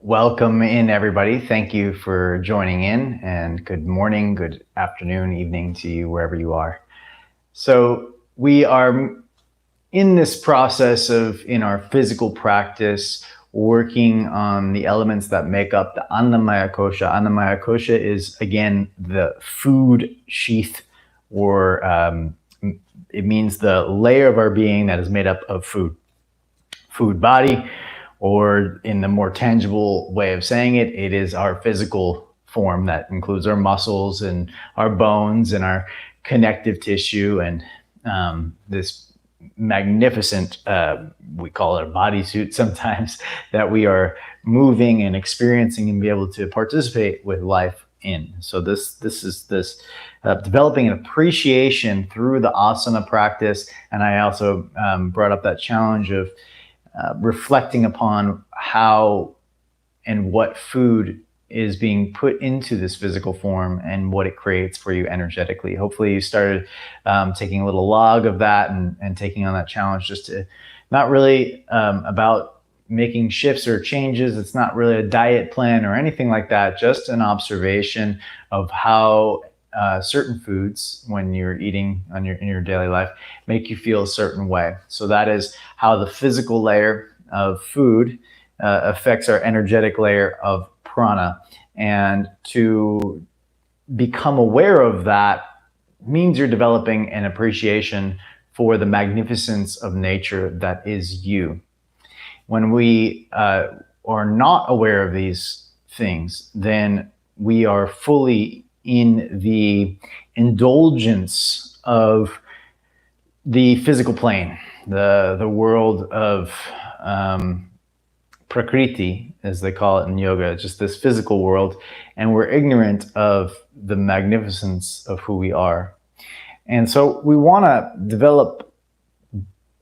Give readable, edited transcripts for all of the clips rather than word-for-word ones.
Welcome in, everybody. Thank you for joining in, and good morning, good afternoon, evening to you, wherever you are. So we are in this process of, in our physical practice, working on the elements that make up the Annamaya Kosha. Annamaya Kosha is, again, the food sheath, or it means the layer of our being that is made up of food body. Or in the more tangible way of saying it, it is our physical form that includes our muscles and our bones and our connective tissue and this magnificent, we call it a bodysuit sometimes, that we are moving and experiencing and be able to participate with life in. So this is developing an appreciation through the asana practice. And I also brought up that challenge of reflecting upon how and what food is being put into this physical form and what it creates for you energetically. Hopefully you started taking a little log of that and taking on that challenge, just to not really about making shifts or changes. It's not really a diet plan or anything like that, just an observation of how certain foods, when you're eating in your daily life, make you feel a certain way. So that is how the physical layer of food affects our energetic layer of prana. And to become aware of that means you're developing an appreciation for the magnificence of nature that is you. When we are not aware of these things, then we are fully in the indulgence of the physical plane, the world of prakriti, as they call it in yoga, just this physical world, and we're ignorant of the magnificence of who we are. And so we want to develop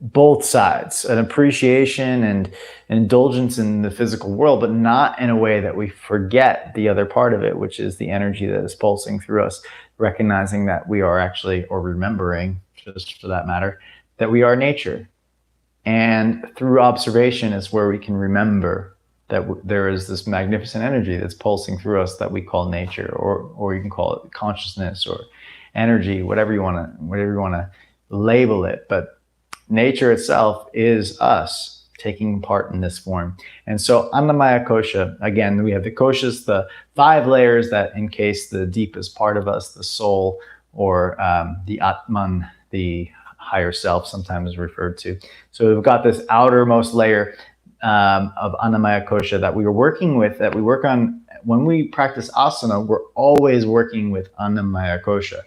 both sides, an appreciation and indulgence in the physical world, but not in a way that we forget the other part of it, which is the energy that is pulsing through us, recognizing that we are actually, or remembering, just for that matter, that we are nature. And through observation is where we can remember that there is this magnificent energy that's pulsing through us that we call nature, or you can call it consciousness or energy, whatever you want to label it. But nature itself is us taking part in this form. And so Annamaya Kosha, again, we have the koshas, the 5 layers that encase the deepest part of us, the soul, or the Atman, the higher self, sometimes referred to. So we've got this outermost layer of Annamaya Kosha that we are working with, that we work on. When we practice asana, we're always working with Annamaya Kosha,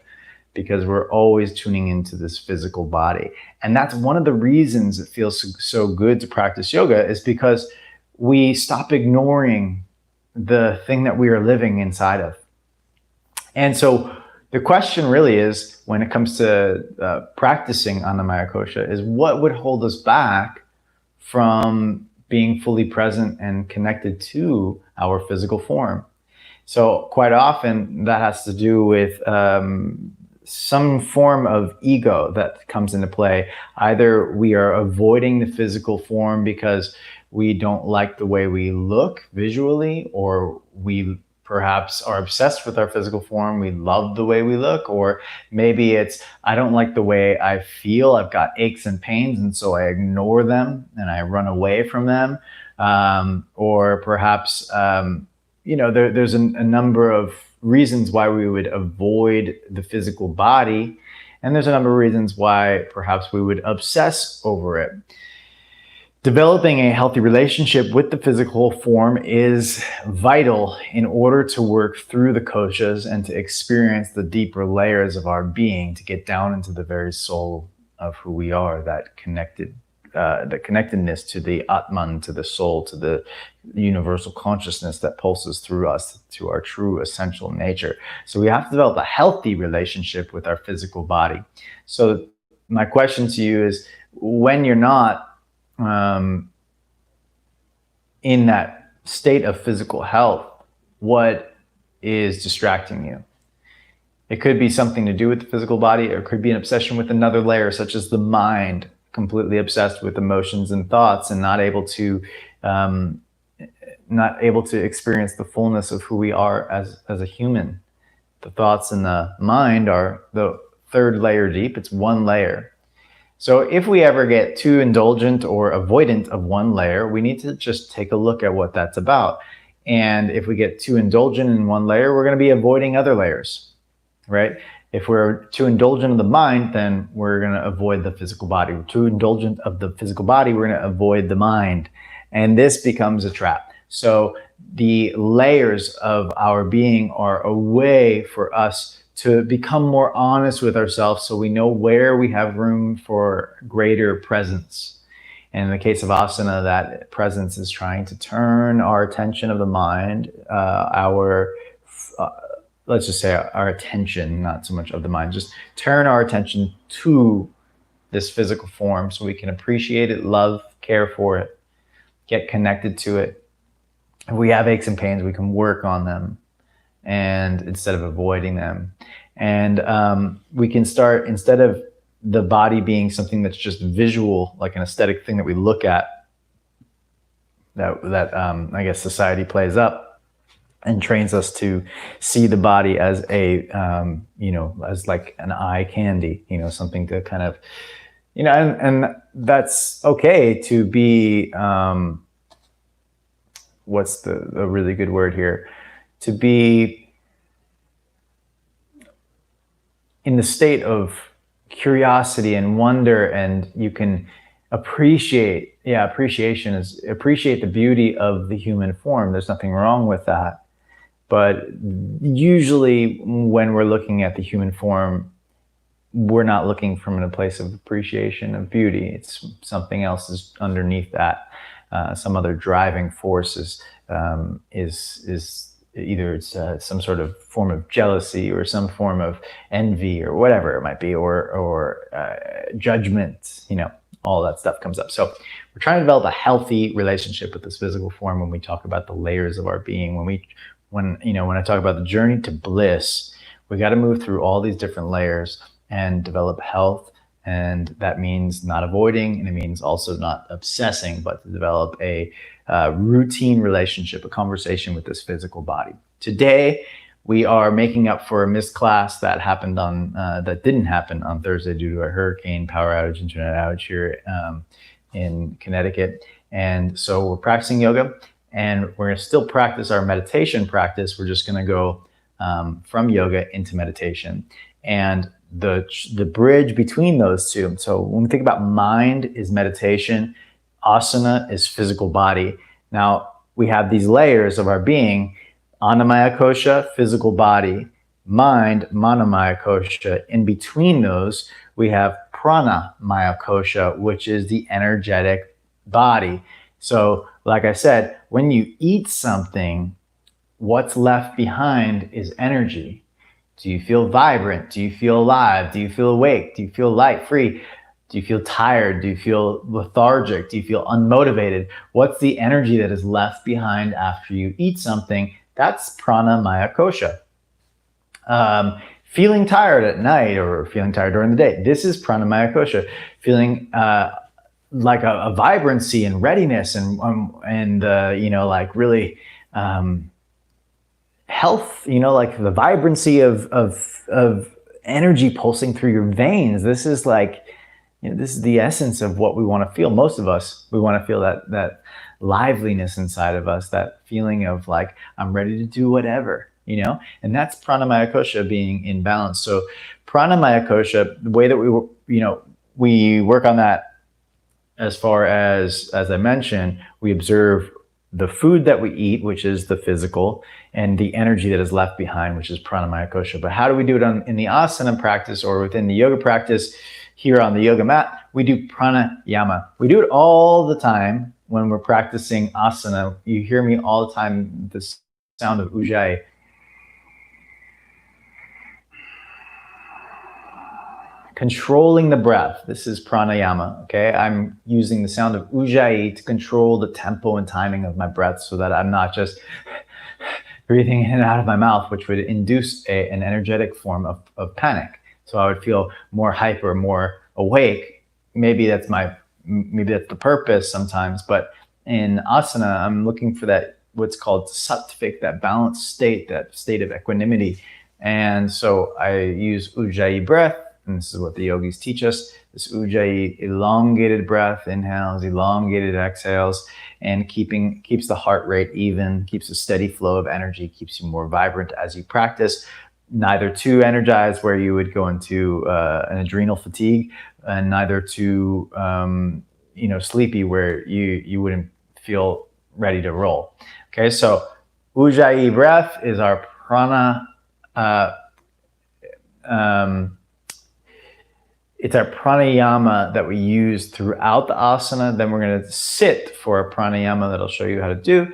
because we're always tuning into this physical body. And that's one of the reasons it feels so good to practice yoga, is because we stop ignoring the thing that we are living inside of. And so the question really is, when it comes to practicing Annamaya Kosha, is what would hold us back from being fully present and connected to our physical form? So quite often that has to do with some form of ego that comes into play. Either we are avoiding the physical form because we don't like the way we look visually, or we perhaps are obsessed with our physical form. We love the way we look, or maybe it's, I don't like the way I feel. I've got aches and pains, and so I ignore them and I run away from them. Or perhaps, there's a number of reasons why we would avoid the physical body, and there's a number of reasons why perhaps we would obsess over it. Developing a healthy relationship with the physical form is vital in order to work through the koshas and to experience the deeper layers of our being, to get down into the very soul of who we are, that connectedness to the Atman, to the soul, to the universal consciousness that pulses through us, to our true essential nature. So we have to develop a healthy relationship with our physical body. So my question to you is, when you're not in that state of physical health, what is distracting you? It could be something to do with the physical body, or it could be an obsession with another layer, such as the mind, completely obsessed with emotions and thoughts and not able to experience the fullness of who we are as a human. The thoughts and the mind are the third layer deep. It's one layer. So if we ever get too indulgent or avoidant of one layer, we need to just take a look at what that's about. And if we get too indulgent in one layer, we're going to be avoiding other layers, right? If we're too indulgent of the mind, then we're going to avoid the physical body. We're too indulgent of the physical body, we're going to avoid the mind. And this becomes a trap. So the layers of our being are a way for us to become more honest with ourselves, so we know where we have room for greater presence. And in the case of asana, that presence is trying to turn our attention of the mind, let's just say our attention, not so much of the mind, just turn our attention to this physical form so we can appreciate it, love, care for it, get connected to it. If we have aches and pains, we can work on them, and instead of avoiding them. And we can start, instead of the body being something that's just visual, like an aesthetic thing that we look at, that I guess society plays up and trains us to see the body as as like an eye candy, something to kind of, and that's okay to be, what's the really good word here? To be in the state of curiosity and wonder, and you can appreciate the beauty of the human form. There's nothing wrong with that. But usually when we're looking at the human form, we're not looking from a place of appreciation of beauty. It's something else is underneath that. Some other driving force is either it's some sort of form of jealousy or some form of envy or whatever it might be, or judgment. All that stuff comes up. So we're trying to develop a healthy relationship with this physical form when we talk about the layers of our being. When I talk about the journey to bliss, we got to move through all these different layers and develop health. And that means not avoiding, and it means also not obsessing, but to develop a routine relationship, a conversation with this physical body. Today, we are making up for a missed class that happened that didn't happen on Thursday due to a hurricane, power outage, internet outage here in Connecticut. And so we're practicing yoga, and we're going to still practice our meditation practice. We're just going to go from yoga into meditation. And the bridge between those two. So when we think about mind is meditation, asana is physical body. Now we have these layers of our being: annamaya kosha, physical body; mind, manomaya kosha. In between those, we have pranamaya kosha, which is the energetic body. So like I said, when you eat something, what's left behind is energy. Do you feel vibrant? Do you feel alive? Do you feel awake? Do you feel light, free? Do you feel tired? Do you feel lethargic? Do you feel unmotivated? What's the energy that is left behind after you eat something? That's pranamaya kosha. Feeling tired at night or feeling tired during the day, this is pranamaya kosha. Feeling like a vibrancy and readiness and like really health, like the vibrancy of energy pulsing through your veins. This is like, this is the essence of what we want to feel. Most of us, we want to feel that liveliness inside of us, that feeling of like, I'm ready to do whatever, and that's pranamaya kosha being in balance. So pranamaya kosha, the way that we work on that, as far as I mentioned, we observe the food that we eat, which is the physical, and the energy that is left behind, which is pranamaya kosha. But how do we do it in the asana practice or within the yoga practice here on the yoga mat? We do pranayama. We do it all the time when we're practicing asana. You hear me all the time, the sound of ujjayi. controlling the breath. This is pranayama, okay? I'm using the sound of ujjayi to control the tempo and timing of my breath so that I'm not just breathing in and out of my mouth, which would induce an energetic form of panic. So I would feel more hyper, more awake. Maybe that's the purpose sometimes, but in asana, I'm looking for that, what's called sattvic, that balanced state, that state of equanimity. And so I use ujjayi breath, and this is what the yogis teach us, this ujjayi elongated breath, inhales, elongated exhales, and keeps the heart rate even, keeps a steady flow of energy, keeps you more vibrant as you practice. Neither too energized where you would go into an adrenal fatigue, and neither too sleepy where you wouldn't feel ready to roll. Okay, so ujjayi breath is our prana. It's our pranayama that we use throughout the asana. Then we're going to sit for a pranayama that I'll show you how to do.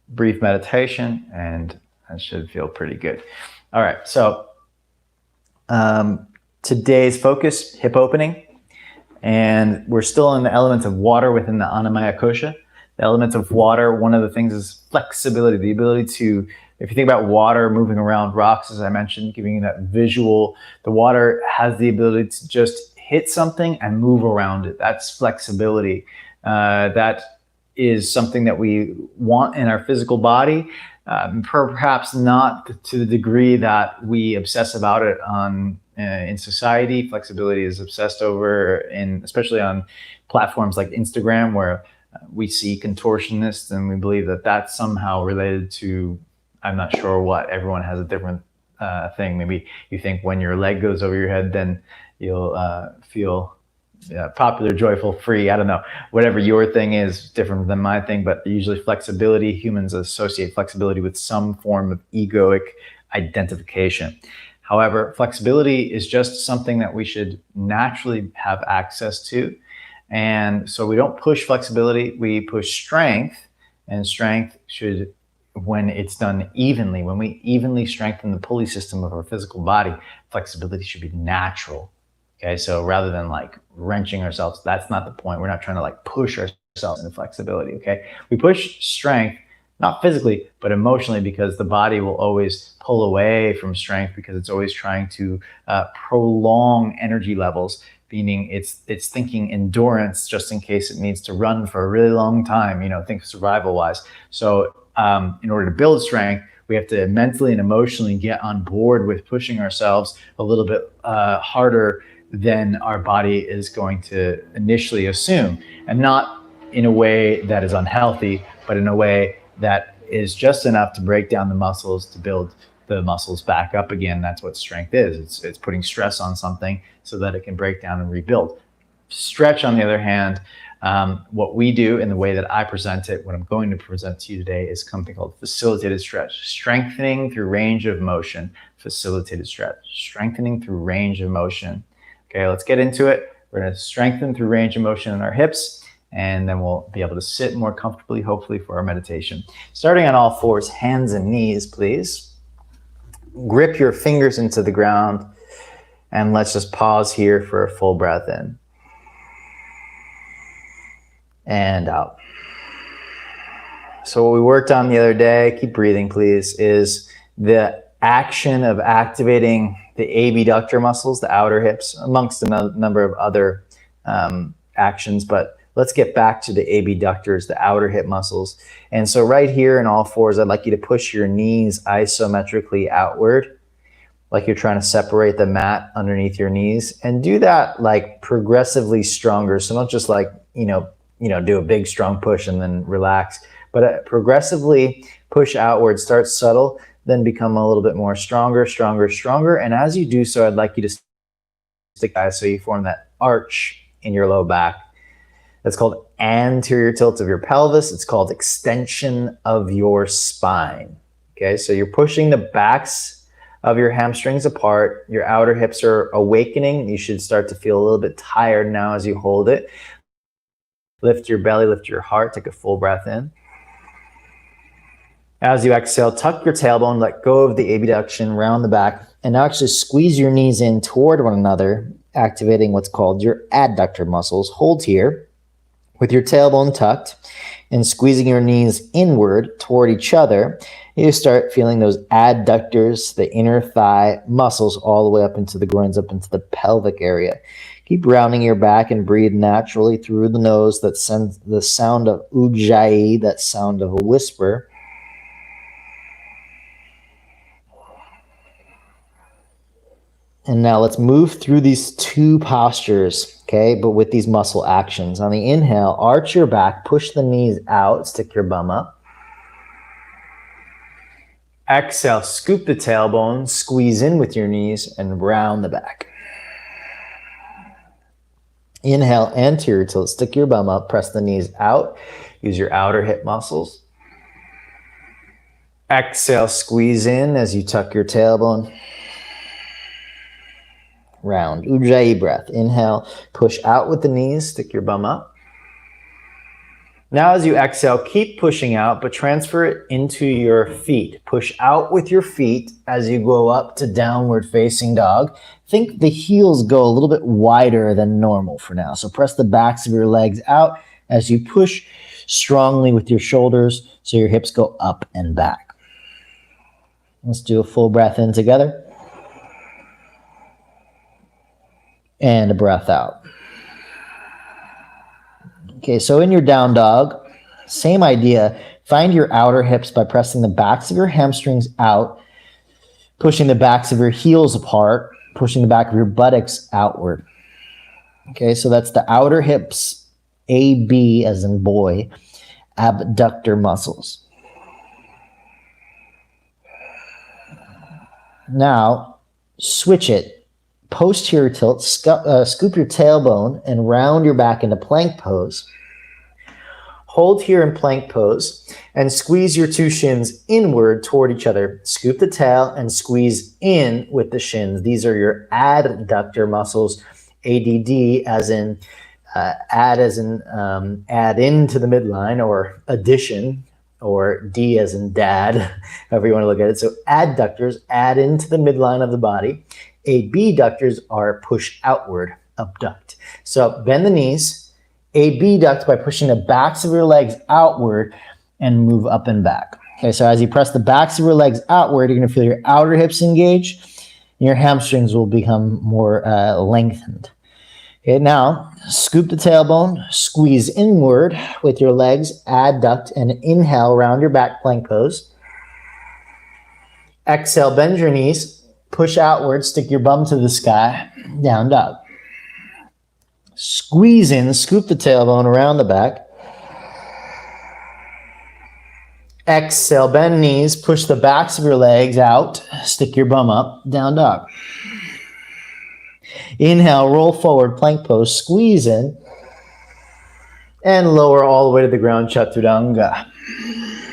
Brief meditation, and that should feel pretty good. All right, so today's focus, hip opening, and we're still in the elements of water within the Annamaya Kosha. The elements of water, one of the things is flexibility, the ability to, if you think about water moving around rocks, as I mentioned, giving you that visual, the water has the ability to just hit something and move around it. That's flexibility. That is something that we want in our physical body, perhaps not to the degree that we obsess about it in society. Flexibility is obsessed over, especially on platforms like Instagram, where we see contortionists and we believe that that's somehow related to, I'm not sure what. Everyone has a different thing. Maybe you think when your leg goes over your head, then you'll feel popular, joyful, free. I don't know. Whatever your thing is, different than my thing, but usually flexibility, humans associate flexibility with some form of egoic identification. However, flexibility is just something that we should naturally have access to. And so we don't push flexibility, we push strength, and strength should, when it's done evenly, when we evenly strengthen the pulley system of our physical body, flexibility should be natural. Okay, so rather than like wrenching ourselves, that's not the point. We're not trying to like push ourselves into flexibility, okay? We push strength, not physically, but emotionally, because the body will always pull away from strength because it's always trying to prolong energy levels, meaning it's thinking endurance just in case it needs to run for a really long time, think survival-wise. So in order to build strength, we have to mentally and emotionally get on board with pushing ourselves a little bit harder than our body is going to initially assume, and not in a way that is unhealthy, but in a way that is just enough to break down the muscles to build the muscles back up again. That's what strength is. It's putting stress on something so that it can break down and rebuild. Stretch, on the other hand, what we do in the way that I present it, what I'm going to present to you today, is something called facilitated stretch. Strengthening through range of motion. Facilitated stretch. Strengthening through range of motion. Okay, let's get into it. We're going to strengthen through range of motion in our hips, and then we'll be able to sit more comfortably, hopefully, for our meditation. Starting on all fours, hands and knees, please. Grip your fingers into the ground, and let's just pause here for a full breath in and out. So what we worked on the other day, keep breathing please, is the action of activating the abductor muscles, the outer hips, amongst a number of other actions, but let's get back to the abductors, the outer hip muscles. And so right here in all fours, I'd like you to push your knees isometrically outward, like you're trying to separate the mat underneath your knees, and do that like progressively stronger. So not just like, do a big strong push and then relax, but progressively push outward. Start subtle, then become a little bit more stronger. And as you do so, I'd like you to stick eyes so you form that arch in your low back. That's called anterior tilt of your pelvis. It's called extension of your spine. Okay, so you're pushing the backs of your hamstrings apart. Your outer hips are awakening. You should start to feel a little bit tired now as you hold it. Lift your belly, lift your heart. Take a full breath in. As you exhale, tuck your tailbone, let go of the abduction, round the back, and now actually squeeze your knees in toward one another activating what's called your adductor muscles. Hold here with your tailbone tucked and squeezing your knees inward toward each other. You start feeling those adductors, the inner thigh muscles, all the way up into the groins, up into the pelvic area. Keep rounding your back and breathe naturally through the nose. That sends the sound of ujjayi, that sound of a whisper. And now let's move through these two postures, okay, but with these muscle actions. On the inhale, arch your back, push the knees out, stick your bum up. Exhale, scoop the tailbone, squeeze in with your knees, and round the back. Inhale, anterior tilt, stick your bum up, press the knees out, use your outer hip muscles. Exhale, squeeze in as you tuck your tailbone. Round, ujjayi breath. Inhale, push out with the knees, stick your bum up. Now as you exhale, keep pushing out, but transfer it into your feet. Push out with your feet as you go up to downward facing dog. Think the heels go a little bit wider than normal for now. So press the backs of your legs out as you push strongly with your shoulders so your hips go up and back. Let's do a full breath in together. And a breath out. Okay, so in your down dog, same idea. Find your outer hips by pressing the backs of your hamstrings out, pushing the backs of your heels apart, pushing the back of your buttocks outward. Okay, so that's the outer hips, AB as in boy, abductor muscles. Now, switch it. Posterior tilt, scoop your tailbone and round your back into plank pose. Hold here in plank pose and squeeze your two shins inward toward each other. Scoop the tail and squeeze in with the shins. These are your adductor muscles, ADD as in add into the midline, or addition, or D as in dad, however you want to look at it. So adductors add into the midline of the body. Abductors are push outward, abduct. So bend the knees, abduct by pushing the backs of your legs outward and move up and back. Okay, so as you press the backs of your legs outward, you're going to feel your outer hips engage, and your hamstrings will become more lengthened. Okay, now scoop the tailbone, squeeze inward with your legs, adduct, and inhale, round your back, plank pose. Exhale, bend your knees. Push outward, stick your bum to the sky, down dog. Squeeze in, scoop the tailbone around the back. Exhale, bend knees, push the backs of your legs out, stick your bum up, down dog. Inhale, roll forward, plank pose, squeeze in, and lower all the way to the ground, Chaturanga.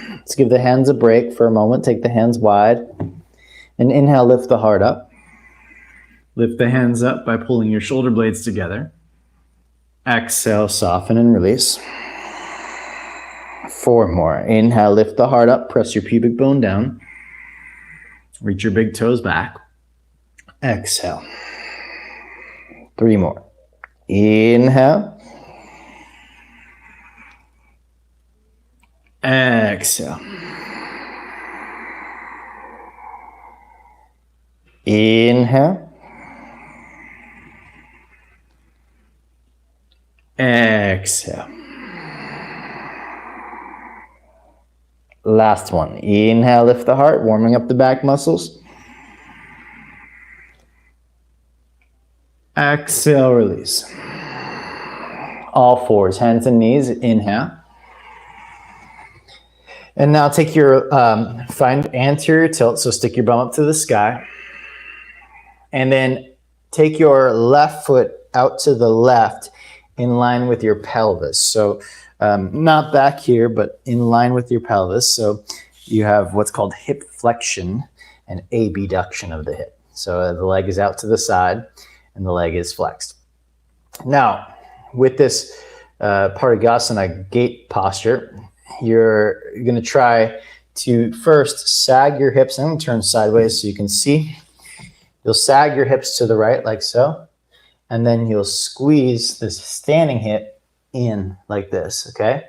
Let's give the hands a break for a moment, take the hands wide. And inhale, lift the heart up. Lift the hands up by pulling your shoulder blades together. Exhale, soften and release. 4 more. Inhale, lift the heart up. Press your pubic bone down. Reach your big toes back. Exhale. 3 more. Inhale. Exhale. Inhale. Exhale. Last one. Inhale, lift the heart, warming up the back muscles. Exhale, release. All fours, hands and knees. Inhale. And now take your, find anterior tilt, so stick your bum up to the sky. And then take your left foot out to the left in line with your pelvis. So not back here, but in line with your pelvis. So you have what's called hip flexion and abduction of the hip. So the leg is out to the side and the leg is flexed. Now, with this Parigasana gate posture, you're going to try to first sag your hips. I'm going to turn sideways so you can see. You'll sag your hips to the right like so, and then you'll squeeze this standing hip in like this, okay?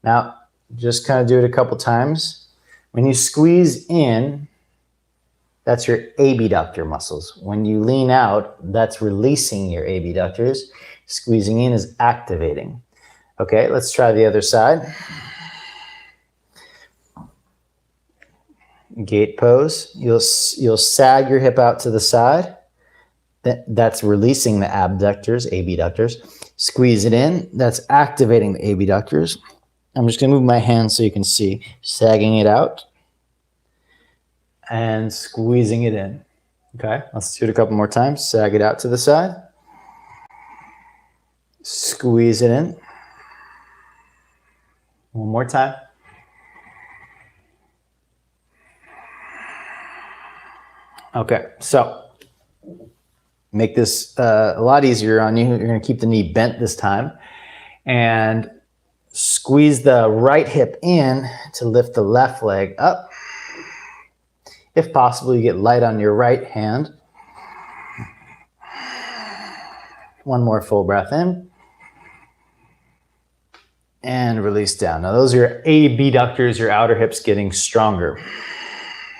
Now, just kind of do it a couple times. When you squeeze in, that's your abductor muscles. When you lean out, that's releasing your abductors. Squeezing in is activating. Okay, let's try the other side. Gate pose. You'll sag your hip out to the side. That's releasing the abductors, abductors. Squeeze it in. That's activating the abductors. I'm just going to move my hand so you can see. Sagging it out and squeezing it in. Okay, let's do it a couple more times. Sag it out to the side. Squeeze it in. One more time. Okay, so make this a lot easier on you. You're going to keep the knee bent this time and squeeze the right hip in to lift the left leg up. If possible, you get light on your right hand. One more full breath in. And release down. Now those are your abductors, your outer hips getting stronger.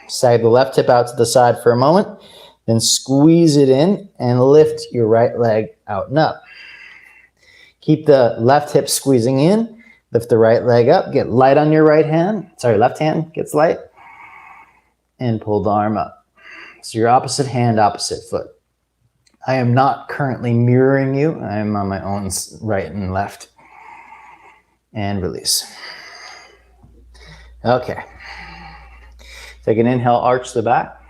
Sag the left hip out to the side for a moment, then squeeze it in and lift your right leg out and up. Keep the left hip squeezing in, lift the right leg up, get light on your right hand, left hand gets light, and pull the arm up. So your opposite hand, opposite foot. I am not currently mirroring you. I am on my own right and left. And release. Okay. Take an inhale, arch the back.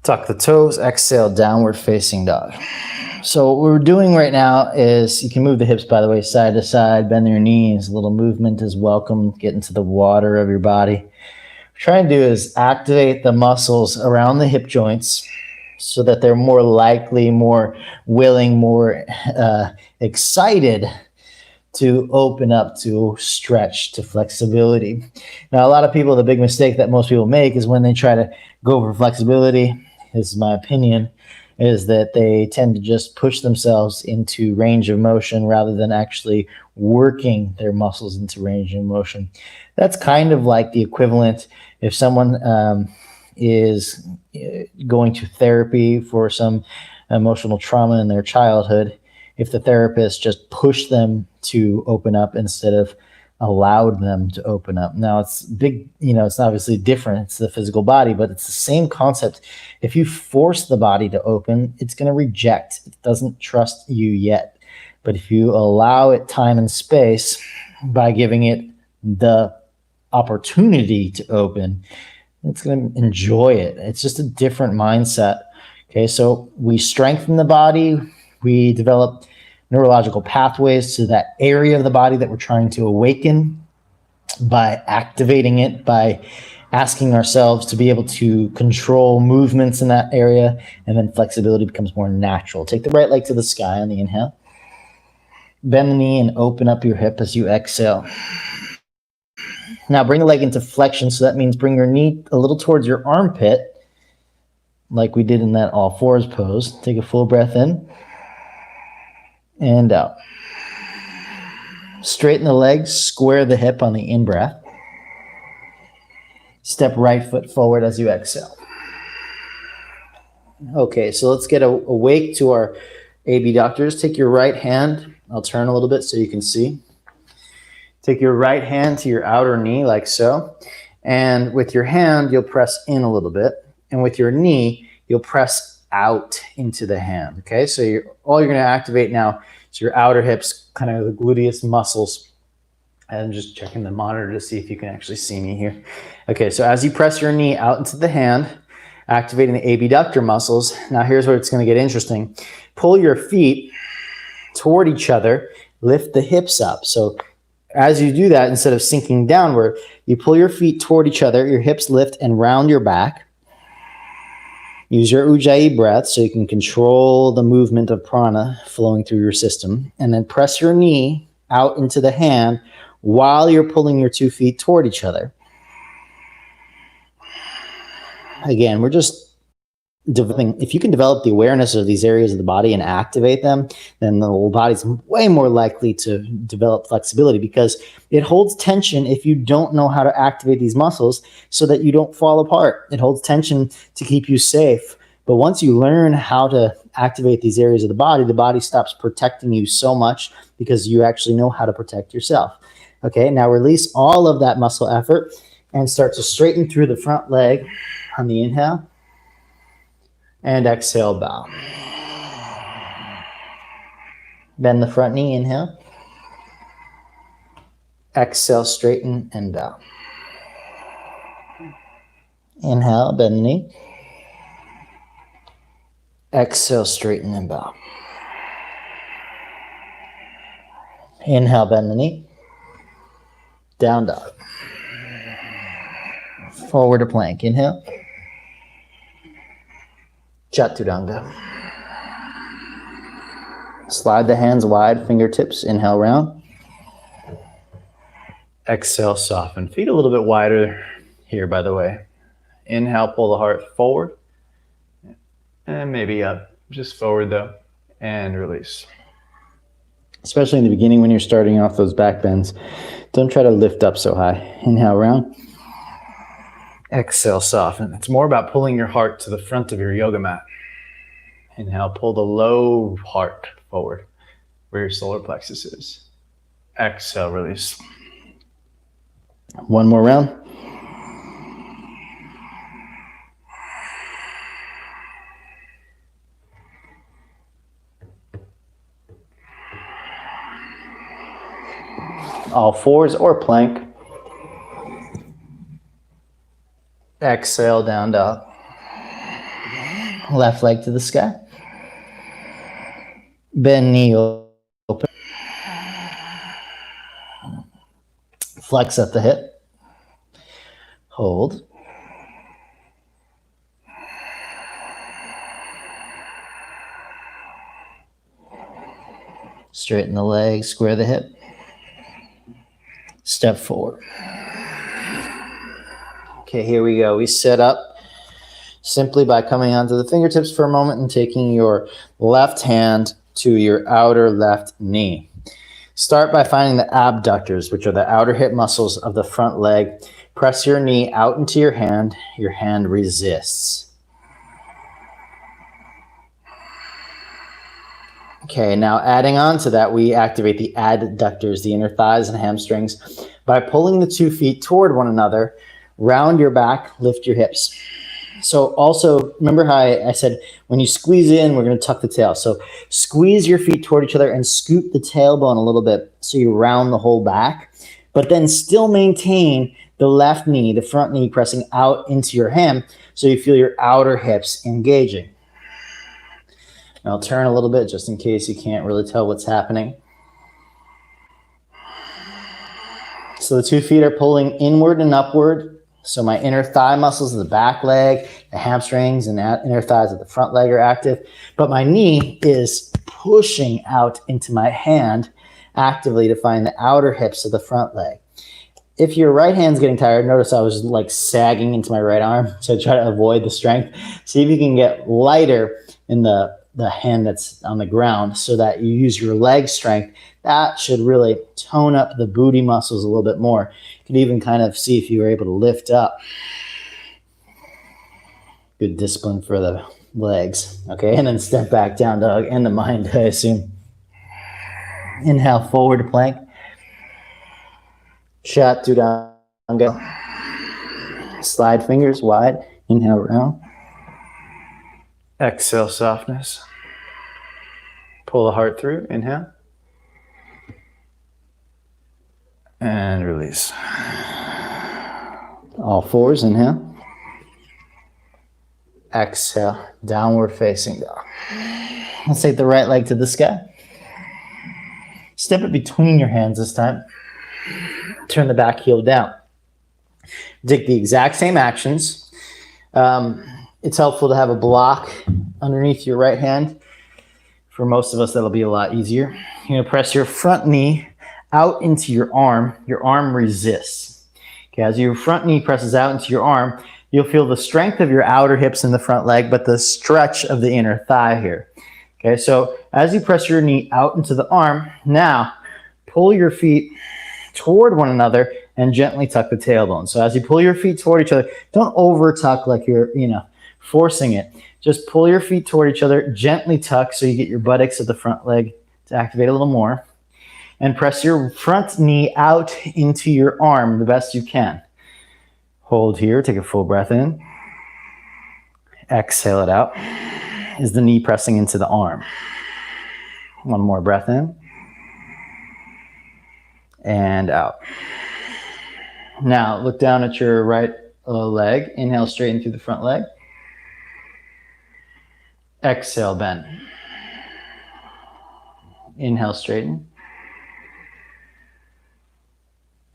Tuck the toes, exhale, downward facing dog. So what we're doing right now is, you can move the hips, by the way, side to side, bend your knees. A little movement is welcome. Get into the water of your body. What we're trying to do is activate the muscles around the hip joints so that they're more likely, more willing, more excited to open up, to stretch, to flexibility. Now, a lot of people, the big mistake that most people make is when they try to go for flexibility, this is my opinion, is that they tend to just push themselves into range of motion rather than actually working their muscles into range of motion. That's kind of like the equivalent if someone is going to therapy for some emotional trauma in their childhood. If the therapist just pushed them to open up instead of allowed them to open up. Now it's big, it's obviously different. It's the physical body, but it's the same concept. If you force the body to open, it's going to reject. It doesn't trust you yet. But if you allow it time and space by giving it the opportunity to open, it's going to enjoy it. It's just a different mindset. Okay, so we strengthen the body. We develop neurological pathways to that area of the body that we're trying to awaken by activating it, by asking ourselves to be able to control movements in that area, and then flexibility becomes more natural. Take the right leg to the sky on the inhale. Bend the knee and open up your hip as you exhale. Now bring the leg into flexion, so that means bring your knee a little towards your armpit, like we did in that all fours pose. Take a full breath in. And out. Straighten the legs, square the hip on the in-breath. Step right foot forward as you exhale. Okay, so let's get awake to our abductors. Take your right hand. I'll turn a little bit so you can see. Take your right hand to your outer knee like so. And with your hand, you'll press in a little bit. And with your knee, you'll press out into the hand. Okay, so all you're going to activate now is your outer hips, kind of the gluteus muscles. I'm just checking the monitor to see if you can actually see me here. Okay, so as you press your knee out into the hand, activating the abductor muscles. Now here's where it's going to get interesting. Pull your feet toward each other, lift the hips up. So as you do that, instead of sinking downward, you pull your feet toward each other, your hips lift and round your back. Use your Ujjayi breath so you can control the movement of prana flowing through your system. And then press your knee out into the hand while you're pulling your 2 feet toward each other. Again, we're just developing, if you can develop the awareness of these areas of the body and activate them, then the whole body's way more likely to develop flexibility, because it holds tension if you don't know how to activate these muscles so that you don't fall apart. It holds tension to keep you safe. But once you learn how to activate these areas of the body stops protecting you so much because you actually know how to protect yourself. Okay, now release all of that muscle effort and start to straighten through the front leg on the inhale. And exhale, bow. Bend the front knee, inhale. Exhale, straighten and bow. Inhale, bend the knee. Exhale, straighten and bow. Inhale, bend the knee. Down dog. Forward to plank, inhale. Chaturanga. Slide the hands wide, fingertips, inhale round. Exhale, soften. Feet a little bit wider here, by the way. Inhale, pull the heart forward. And maybe up. Just forward though. And release. Especially in the beginning when you're starting off those back bends, don't try to lift up so high. Inhale, round. Exhale, soften. It's more about pulling your heart to the front of your yoga mat. Inhale, pull the low heart forward where your solar plexus is. Exhale, release. One more round. All fours or plank. Exhale, down dog. Left leg to the sky. Bend knee open. Flex at the hip. Hold. Straighten the legs, square the hip. Step forward. Okay, here we go. We set up simply by coming onto the fingertips for a moment and taking your left hand to your outer left knee. Start by finding the abductors, which are the outer hip muscles of the front leg. Press your knee out into your hand. Your hand resists. Okay, now adding on to that, we activate the adductors, the inner thighs and hamstrings, by pulling the 2 feet toward one another. Round your back, lift your hips. So also, remember how I said when you squeeze in, we're going to tuck the tail. So squeeze your feet toward each other and scoop the tailbone a little bit so you round the whole back, but then still maintain the left knee, the front knee pressing out into your ham so you feel your outer hips engaging. Now I'll turn a little bit just in case you can't really tell what's happening. So the 2 feet are pulling inward and upward. So my inner thigh muscles of the back leg, the hamstrings and inner thighs of the front leg are active. But my knee is pushing out into my hand actively to find the outer hips of the front leg. If your right hand's getting tired, notice I was like sagging into my right arm. So try to avoid the strength. See if you can get lighter in the hand that's on the ground so that you use your leg strength. That should really tone up the booty muscles a little bit more. You can even kind of see if you were able to lift up. Good discipline for the legs. Okay, and then step back, down dog, and the mind, I assume. Inhale, forward plank. Chaturanga. Slide fingers wide. Inhale, round. Exhale, softness. Pull the heart through. Inhale. And release. All fours, inhale. Exhale, downward facing dog. Let's take the right leg to the sky. Step it between your hands this time. Turn the back heel down. Take the exact same actions. It's helpful to have a block underneath your right hand. For most of us, that'll be a lot easier. You're gonna press your front knee out into your arm resists. Okay, as your front knee presses out into your arm you'll feel the strength of your outer hips in the front leg, but the stretch of the inner thigh here. Okay, so as you press your knee out into the arm, now pull your feet toward one another and gently tuck the tailbone. So as you pull your feet toward each other, don't over tuck like you're, forcing it. Just pull your feet toward each other, gently tuck so you get your buttocks of the front leg to activate a little more. And press your front knee out into your arm the best you can. Hold here, take a full breath in. Exhale it out. Is the knee pressing into the arm? One more breath in. And out. Now look down at your right leg. Inhale, straighten through the front leg. Exhale, bend. Inhale, straighten.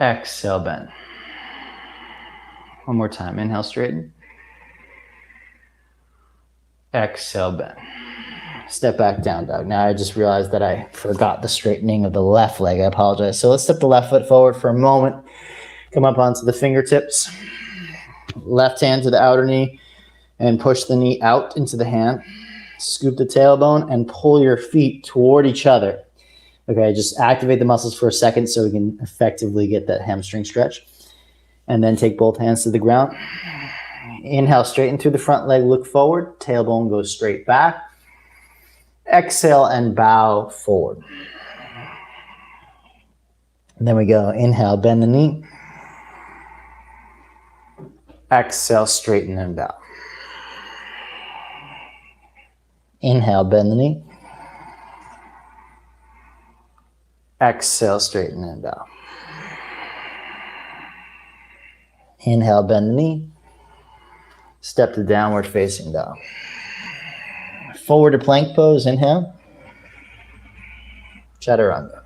Exhale, bend. One more time. Inhale, straighten. Exhale, bend. Step back down dog. Now I just realized that I forgot the straightening of the left leg. I apologize. So let's step the left foot forward for a moment. Come up onto the fingertips. Left hand to the outer knee and push the knee out into the hand. Scoop the tailbone and pull your feet toward each other. Okay, just activate the muscles for a second so we can effectively get that hamstring stretch. And then take both hands to the ground. Inhale, straighten through the front leg, look forward. Tailbone goes straight back. Exhale and bow forward. And then we go, inhale, bend the knee. Exhale, straighten and bow. Inhale, bend the knee. Exhale, straighten and bow. Inhale, bend the knee. Step to downward facing dog. Forward to plank pose, inhale. Chaturanga.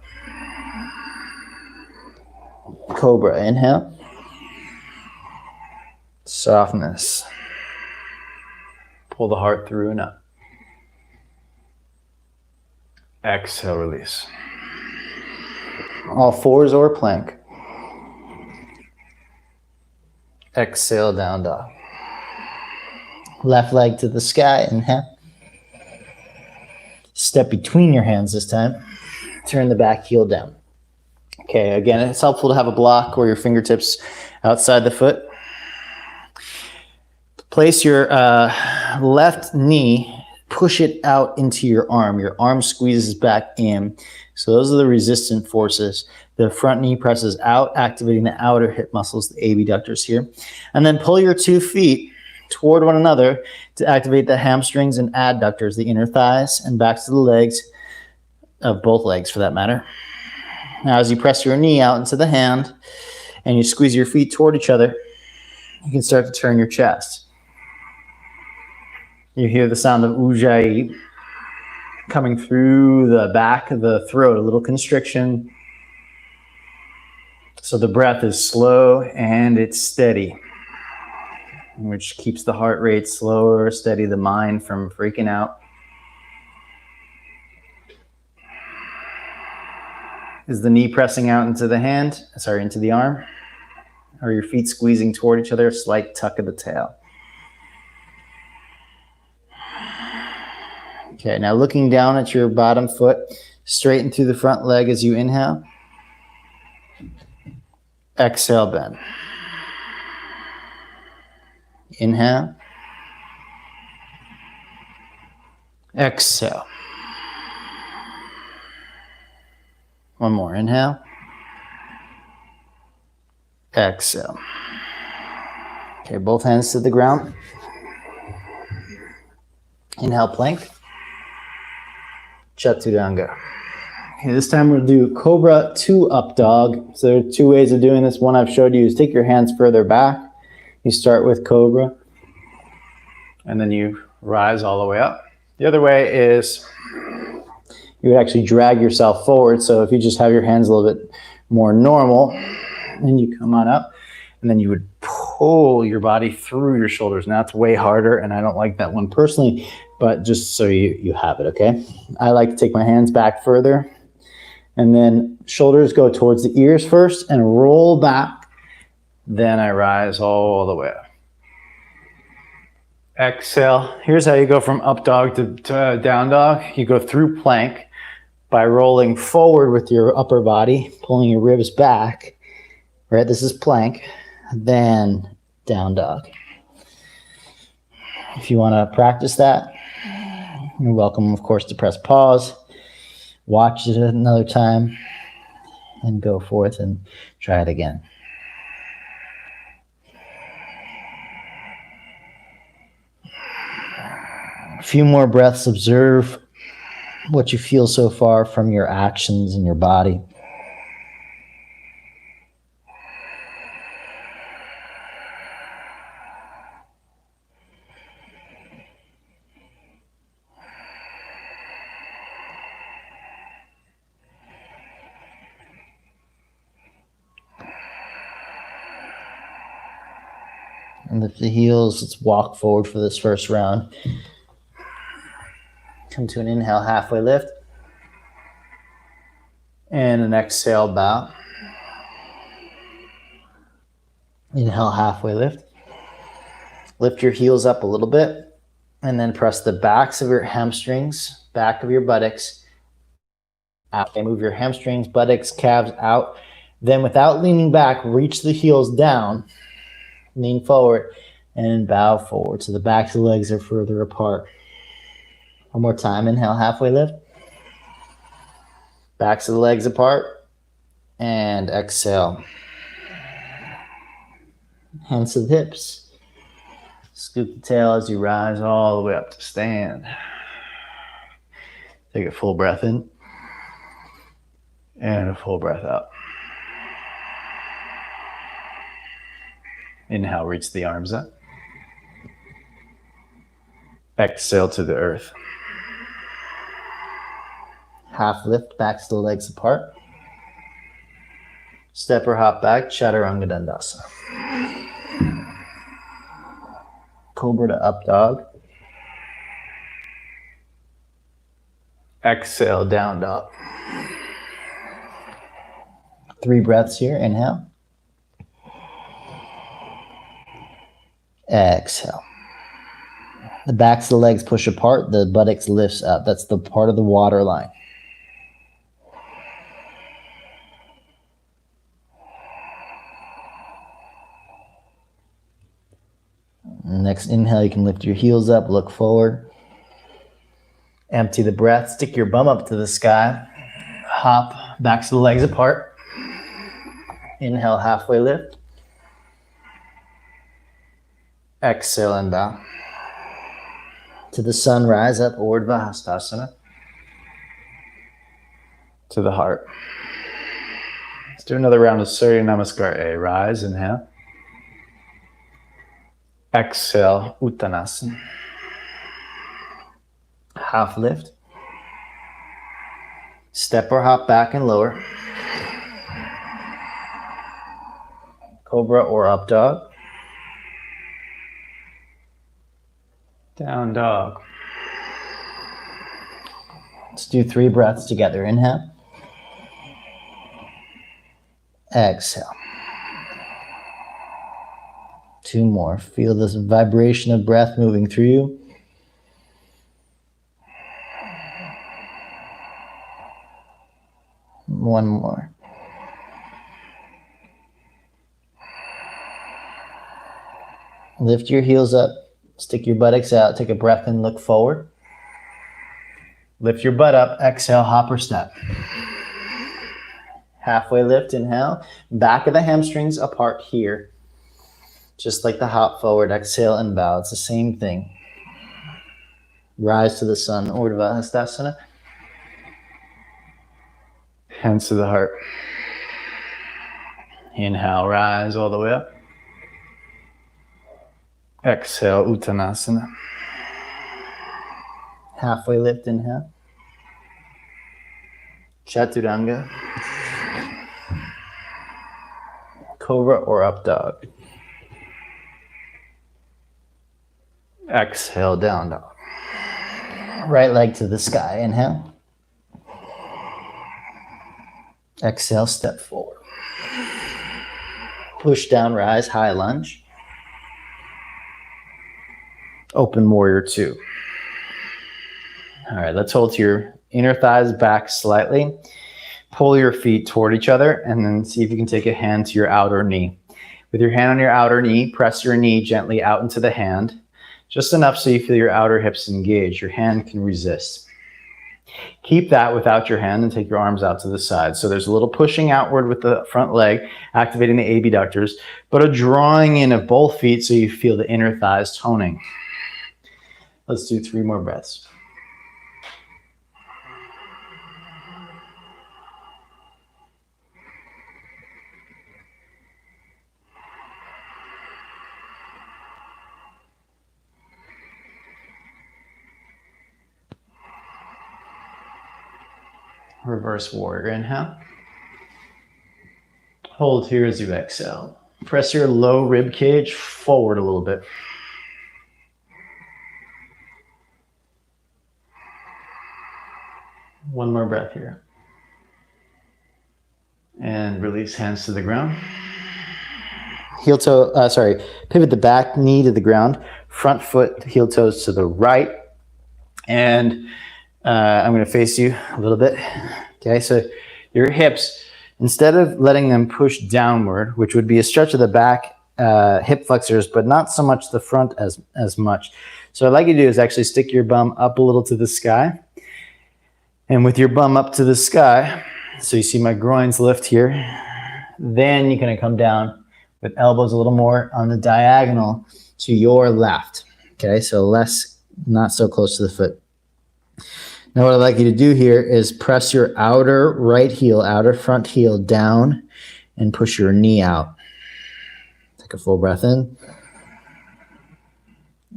Cobra, inhale. Softness. Pull the heart through and up. Exhale, release. All fours or plank. Exhale, down dog. Left leg to the sky, inhale. Step between your hands this time. Turn the back heel down. Okay, again, it's helpful to have a block or your fingertips outside the foot. Place your left knee, push it out into your arm. Your arm squeezes back in. So those are the resistant forces. The front knee presses out, activating the outer hip muscles, the abductors here. And then pull your 2 feet toward one another to activate the hamstrings and adductors, the inner thighs and backs of the legs, of both legs for that matter. Now as you press your knee out into the hand and you squeeze your feet toward each other, you can start to turn your chest. You hear the sound of Ujjayi coming through the back of the throat, a little constriction. So the breath is slow and it's steady, which keeps the heart rate slower, steady the mind from freaking out. Is the knee pressing out into the hand? Into the arm? Or your feet squeezing toward each other? Slight tuck of the tail. Okay, now looking down at your bottom foot, straighten through the front leg as you inhale. Exhale, bend. Inhale. Exhale. One more. Inhale. Exhale. Okay, both hands to the ground. Inhale, plank. Chaturanga. Okay, this time we'll do Cobra 2 up dog. So there are 2 ways of doing this. One I've showed you is take your hands further back. You start with Cobra, and then you rise all the way up. The other way is you would actually drag yourself forward. So if you just have your hands a little bit more normal, then you come on up, and then you would pull your body through your shoulders. Now it's way harder, and I don't like that one personally, but just so you have it, okay? I like to take my hands back further, and then shoulders go towards the ears first and roll back. Then I rise all the way up. Exhale. Here's how you go from up dog to down dog. You go through plank by rolling forward with your upper body, pulling your ribs back. Right, this is plank, then down dog. If you want to practice that, you're welcome, of course, to press pause, watch it another time, and go forth and try it again. A few more breaths. Observe what you feel so far from your actions and your body. And lift the heels. Let's walk forward for this first round. Come to an inhale, halfway lift. And an exhale, bow. Inhale, halfway lift. Lift your heels up a little bit. And then press the backs of your hamstrings, back of your buttocks out. Okay, move your hamstrings, buttocks, calves out. Then without leaning back, reach the heels down. Lean forward and bow forward. So the backs of the legs are further apart. One more time. Inhale, halfway lift. Backs of the legs apart. And exhale. Hands to the hips. Scoop the tail as you rise all the way up to stand. Take a full breath in. And a full breath out. Inhale, reach the arms up. Exhale to the earth. Half lift, backs to the legs apart. Step or hop back, Chaturanga Dandasana. Cobra to up dog. Exhale, down dog. 3 breaths here, inhale. Exhale. The backs of the legs push apart, the buttocks lifts up. That's the part of the water line. Next inhale, you can lift your heels up, look forward. Empty the breath, stick your bum up to the sky. Hop, backs of the legs apart. Inhale, halfway lift. Exhale and bow. To the sun, rise up, Urdhva Hastasana. To the heart. Let's do another round of Surya Namaskar A. Rise, inhale. Exhale, Uttanasana. Half lift. Step or hop back and lower. Cobra or up dog. Down dog. Let's do 3 breaths together. Inhale. Exhale. 2 more. Feel this vibration of breath moving through you. One more. Lift your heels up. Stick your buttocks out. Take a breath and look forward. Lift your butt up. Exhale, hop or step. Halfway lift, inhale. Back of the hamstrings apart here. Just like the hop forward. Exhale and bow. It's the same thing. Rise to the sun. Urdhva Hastasana. Hands to the heart. Inhale, rise all the way up. Exhale, Uttanasana. Halfway lift, inhale. Chaturanga. Cobra or up dog. Exhale, down dog. Right leg to the sky, inhale. Exhale, step forward. Push down, rise, high lunge. Open warrior two. All right, let's hold your inner thighs back slightly. Pull your feet toward each other and then see if you can take a hand to your outer knee. With your hand on your outer knee, press your knee gently out into the hand, just enough so you feel your outer hips engage. Your hand can resist. Keep that without your hand and take your arms out to the side. So there's a little pushing outward with the front leg, activating the abductors, but a drawing in of both feet so you feel the inner thighs toning. Let's do 3 more breaths. Reverse warrior, inhale. Hold here as you exhale. Press your low rib cage forward a little bit. One more breath here. And release hands to the ground. Pivot the back knee to the ground, front foot, heel toes to the right. And I'm going to face you a little bit. Okay, so your hips, instead of letting them push downward, which would be a stretch of the back hip flexors, but not so much the front as much. So what I'd like you to do is actually stick your bum up a little to the sky. And with your bum up to the sky, so you see my groins lift here, then you're going to come down with elbows a little more on the diagonal to your left. Okay, so less, not so close to the foot. Now what I'd like you to do here is press your outer right heel, outer front heel down and push your knee out. Take a full breath in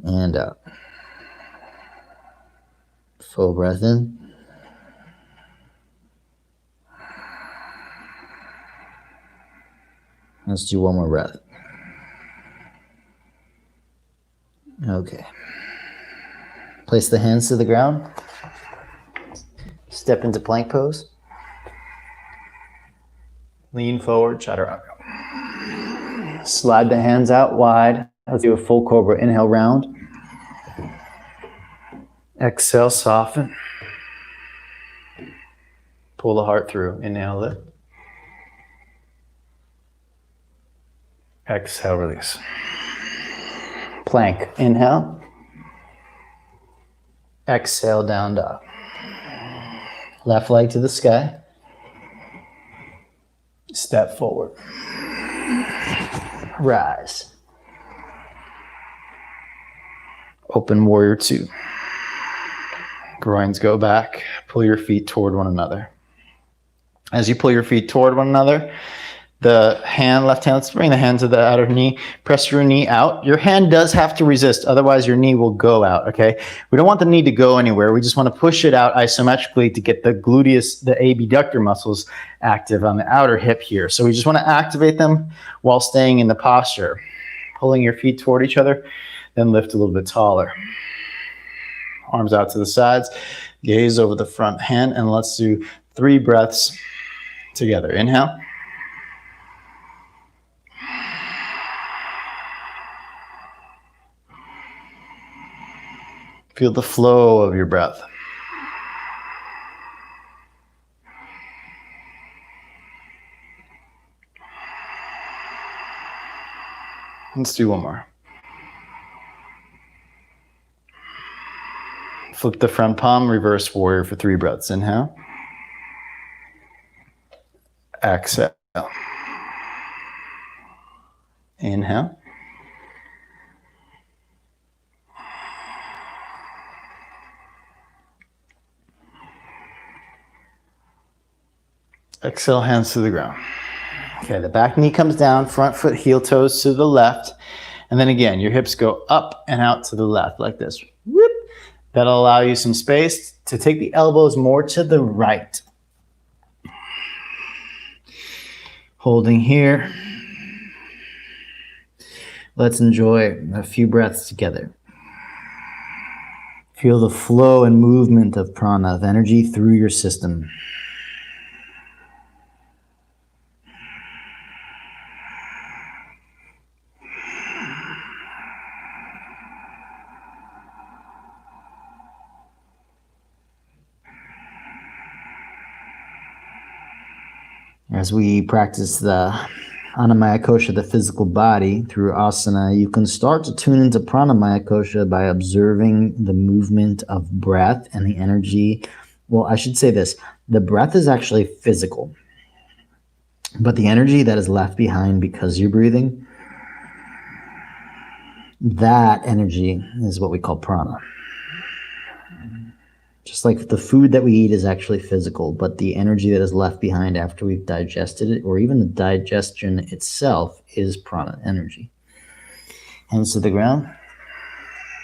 and out. Full breath in. Let's do one more breath. Okay. Place the hands to the ground. Step into plank pose. Lean forward, chaturanga. Slide the hands out wide. Let's do a full cobra. Inhale, round. Exhale, soften. Pull the heart through. Inhale, lift. Exhale, release. Plank. Inhale. Exhale, down dog. Left leg to the sky. Step forward. Rise. Open warrior two. Groins go back. Pull your feet toward one another. As you pull your feet toward one another, the hand, left hand, let's bring the hand to the outer knee. Press your knee out. Your hand does have to resist, otherwise your knee will go out, okay? We don't want the knee to go anywhere. We just want to push it out isometrically to get the gluteus, the abductor muscles active on the outer hip here. So we just want to activate them while staying in the posture. Pulling your feet toward each other, then lift a little bit taller. Arms out to the sides, gaze over the front hand, and let's do 3 breaths together. Inhale. Feel the flow of your breath. Let's do one more. Flip the front palm, reverse warrior for 3 breaths. Inhale. Exhale. Inhale. Exhale, hands to the ground. Okay, the back knee comes down, front foot, heel toes to the left. And then again, your hips go up and out to the left like this. Whoop. That'll allow you some space to take the elbows more to the right. Holding here. Let's enjoy a few breaths together. Feel the flow and movement of prana, of energy through your system. As we practice the Annamaya Kosha, the physical body, through asana, you can start to tune into Pranamaya Kosha by observing the movement of breath and the energy. Well, I should say this. The breath is actually physical, but the energy that is left behind because you're breathing, that energy is what we call prana. Just like the food that we eat is actually physical, but the energy that is left behind after we've digested it, or even the digestion itself, is prana energy. Hands to the ground.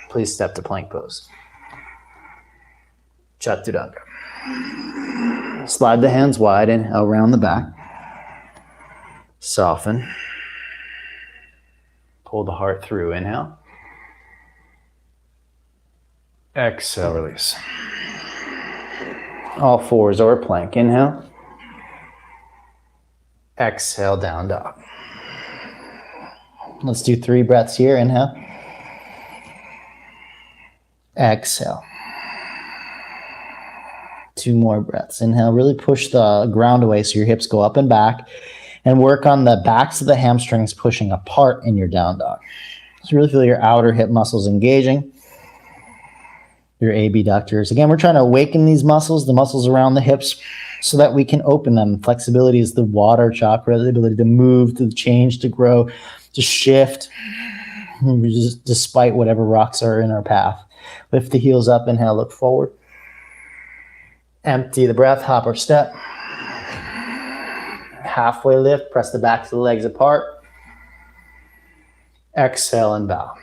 Please step to plank pose. Chaturanga. Slide the hands wide and around the back. Soften. Pull the heart through. Inhale. Exhale, release. All fours or plank. Inhale. Exhale, down dog. Let's do 3 breaths here. Inhale. Exhale. 2 more breaths. Inhale. Really push the ground away so your hips go up and back. And work on the backs of the hamstrings pushing apart in your down dog. So really feel your outer hip muscles engaging. Your abductors. Again, we're trying to awaken these muscles, the muscles around the hips, so that we can open them. Flexibility is the water chakra, the ability to move, to change, to grow, to shift, despite whatever rocks are in our path. Lift the heels up, inhale, look forward. Empty the breath, hop or step. Halfway lift, press the backs of the legs apart. Exhale and bow.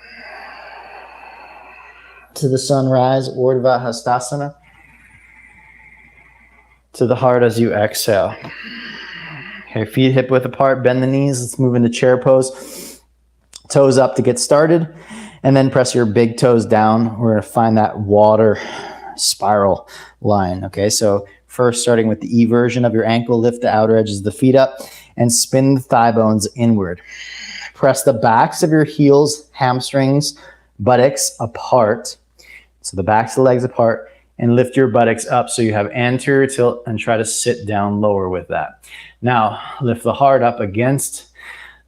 To the sunrise, Urdhva Hastasana. To the heart as you exhale. Okay, feet hip width apart, bend the knees. Let's move into chair pose. Toes up to get started. And then press your big toes down. We're going to find that water spiral line. Okay, so first starting with the E version of your ankle, lift the outer edges of the feet up and spin the thigh bones inward. Press the backs of your heels, hamstrings, buttocks apart. So the backs of the legs apart, and lift your buttocks up so you have anterior tilt and try to sit down lower with that. Now lift the heart up against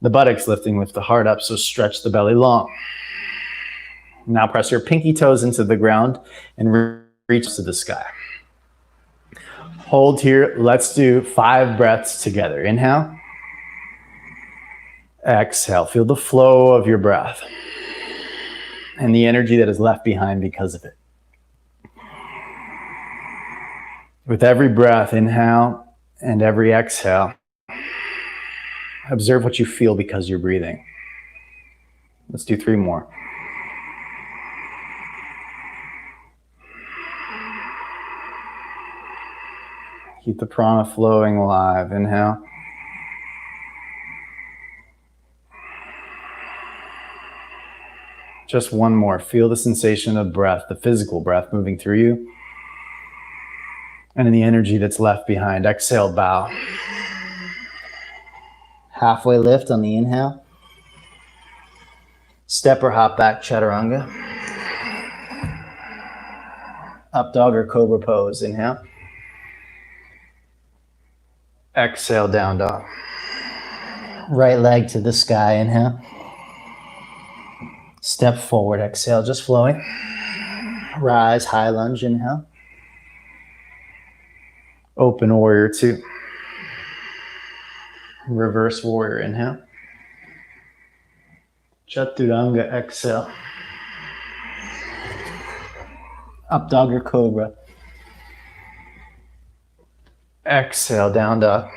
the buttocks, lifting, lift the heart up, so stretch the belly long. Now press your pinky toes into the ground and reach to the sky. Hold here. Let's do 5 breaths together. Inhale. Exhale. Feel the flow of your breath and the energy that is left behind because of it. With every breath, inhale, and every exhale, observe what you feel because you're breathing. Let's do 3 more. Keep the prana flowing alive. Inhale. Just 1 more. Feel the sensation of breath, the physical breath moving through you, and in the energy that's left behind. Exhale, bow. Halfway lift on the inhale. Step or hop back, chaturanga. Up dog or cobra pose. Inhale. Exhale, down dog. Right leg to the sky. Inhale. Step forward. Exhale, just flowing. Rise, high lunge. Inhale. Open warrior 2. Reverse warrior. Inhale. Chaturanga. Exhale. Up dog or cobra. Exhale, down dog.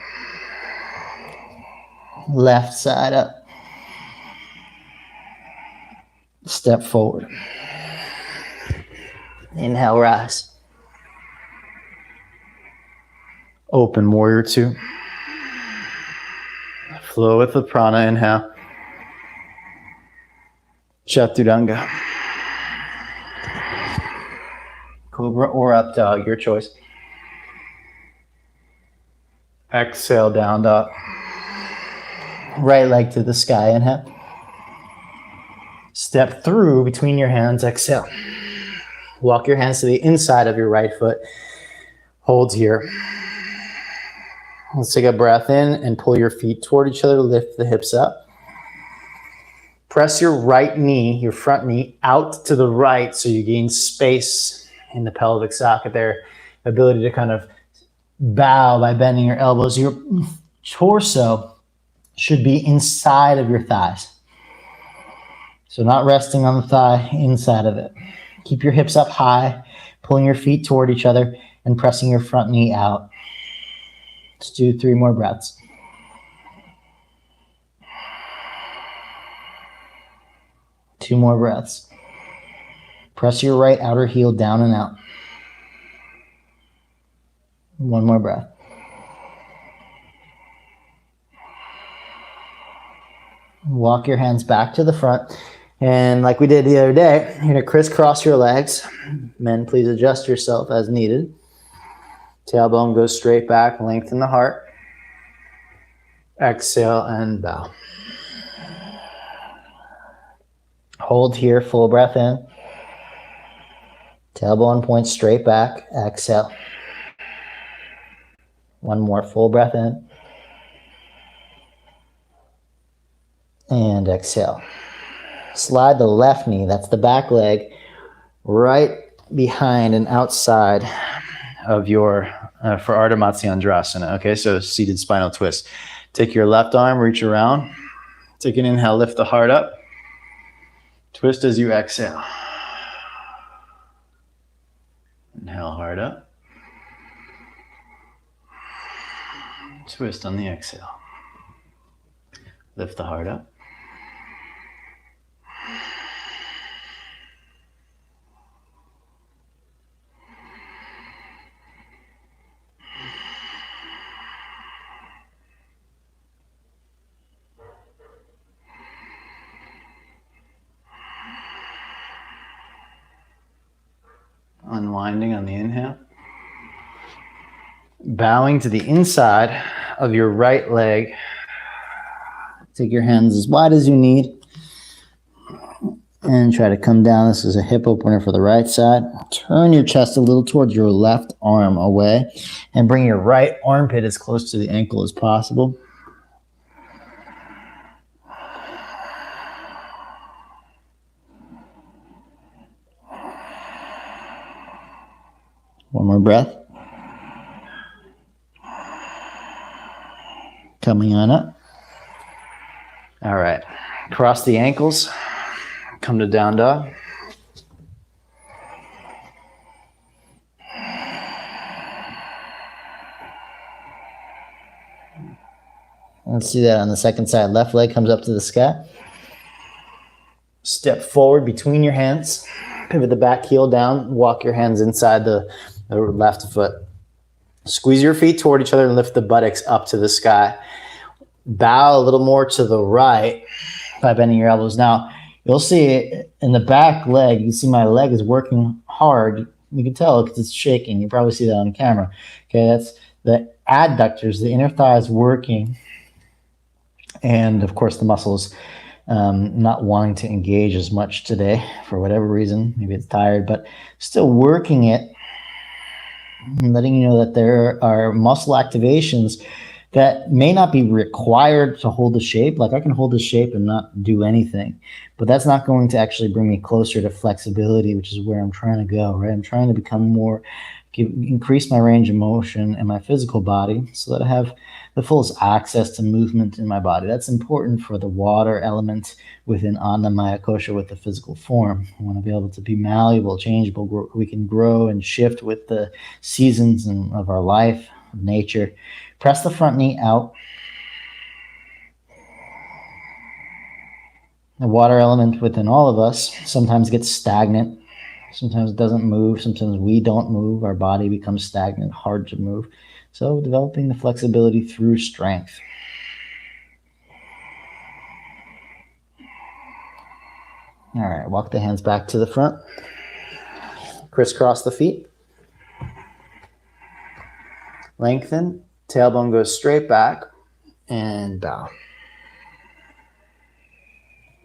Left side up. Step forward. Inhale, rise. Open warrior 2. Flow with the prana. Inhale. Chaturanga. Cobra or up dog, your choice. Exhale, down dog. Right leg to the sky. Inhale. Step through between your hands. Exhale. Walk your hands to the inside of your right foot. Hold here. Let's take a breath in and pull your feet toward each other. Lift the hips up. Press your right knee, your front knee, out to the right so you gain space in the pelvic socket there. Ability to kind of bow by bending your elbows. Your torso should be inside of your thighs. So not resting on the thigh, inside of it. Keep your hips up high, pulling your feet toward each other and pressing your front knee out. Let's do 3 more breaths. Two more breaths. Press your right outer heel down and out. One more breath. Walk your hands back to the front. And like we did the other day, you're going to crisscross your legs. Men, please adjust yourself as needed. Tailbone goes straight back, lengthen the heart. Exhale and bow. Hold here, full breath in. Tailbone points straight back. Exhale. One more full breath in. And exhale. Slide the left knee, that's the back leg, right behind and outside of your, for Ardha Matsyendrasana. Okay, so seated spinal twist. Take your left arm, reach around. Take an inhale, lift the heart up. Twist as you exhale. Inhale, heart up. Twist on the exhale. Lift the heart up. Unwinding on the inhale. Bowing to the inside of your right leg. Take your hands as wide as you need. And try to come down. This is a hip opener for the right side. Turn your chest a little towards your left arm away. And bring your right armpit as close to the ankle as possible. One more breath. Coming on up. All right. Cross the ankles. Come to down dog. Let's do that on the second side. Left leg comes up to the sky. Step forward between your hands. Pivot the back heel down. Walk your hands inside the left foot. Squeeze your feet toward each other and lift the buttocks up to the sky. Bow a little more to the right by bending your elbows. Now, you'll see in the back leg, you see my leg is working hard. You can tell because it's shaking. You probably see that on camera. Okay, that's the adductors, the inner thighs working. And of course, the muscles not wanting to engage as much today for whatever reason. Maybe it's tired, but still working it. And letting you know that there are muscle activations that may not be required to hold the shape. Like I can hold the shape and not do anything, but that's not going to actually bring me closer to flexibility, which is where I'm trying to go, right? I'm trying to become more, increase my range of motion in my physical body so that I have the fullest access to movement in my body. That's important for the water element within Anna Maya Kosha with the physical form. I want to be able to be malleable, changeable. We can grow and shift with the seasons of our life, of nature. Press the front knee out. The water element within all of us sometimes gets stagnant. Sometimes it doesn't move. Sometimes we don't move. Our body becomes stagnant, hard to move. So developing the flexibility through strength. All right, walk the hands back to the front. Crisscross the feet. Lengthen. Tailbone goes straight back and bow.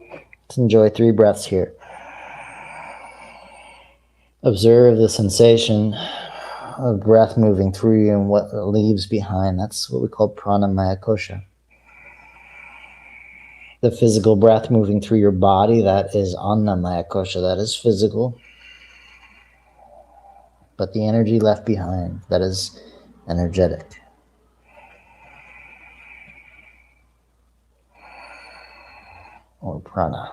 Let's enjoy 3 breaths here. Observe the sensation of breath moving through you and what leaves behind. That's what we call pranamaya kosha. The physical breath moving through your body, that is annamaya kosha, that is physical. But the energy left behind, that is energetic. Or prana.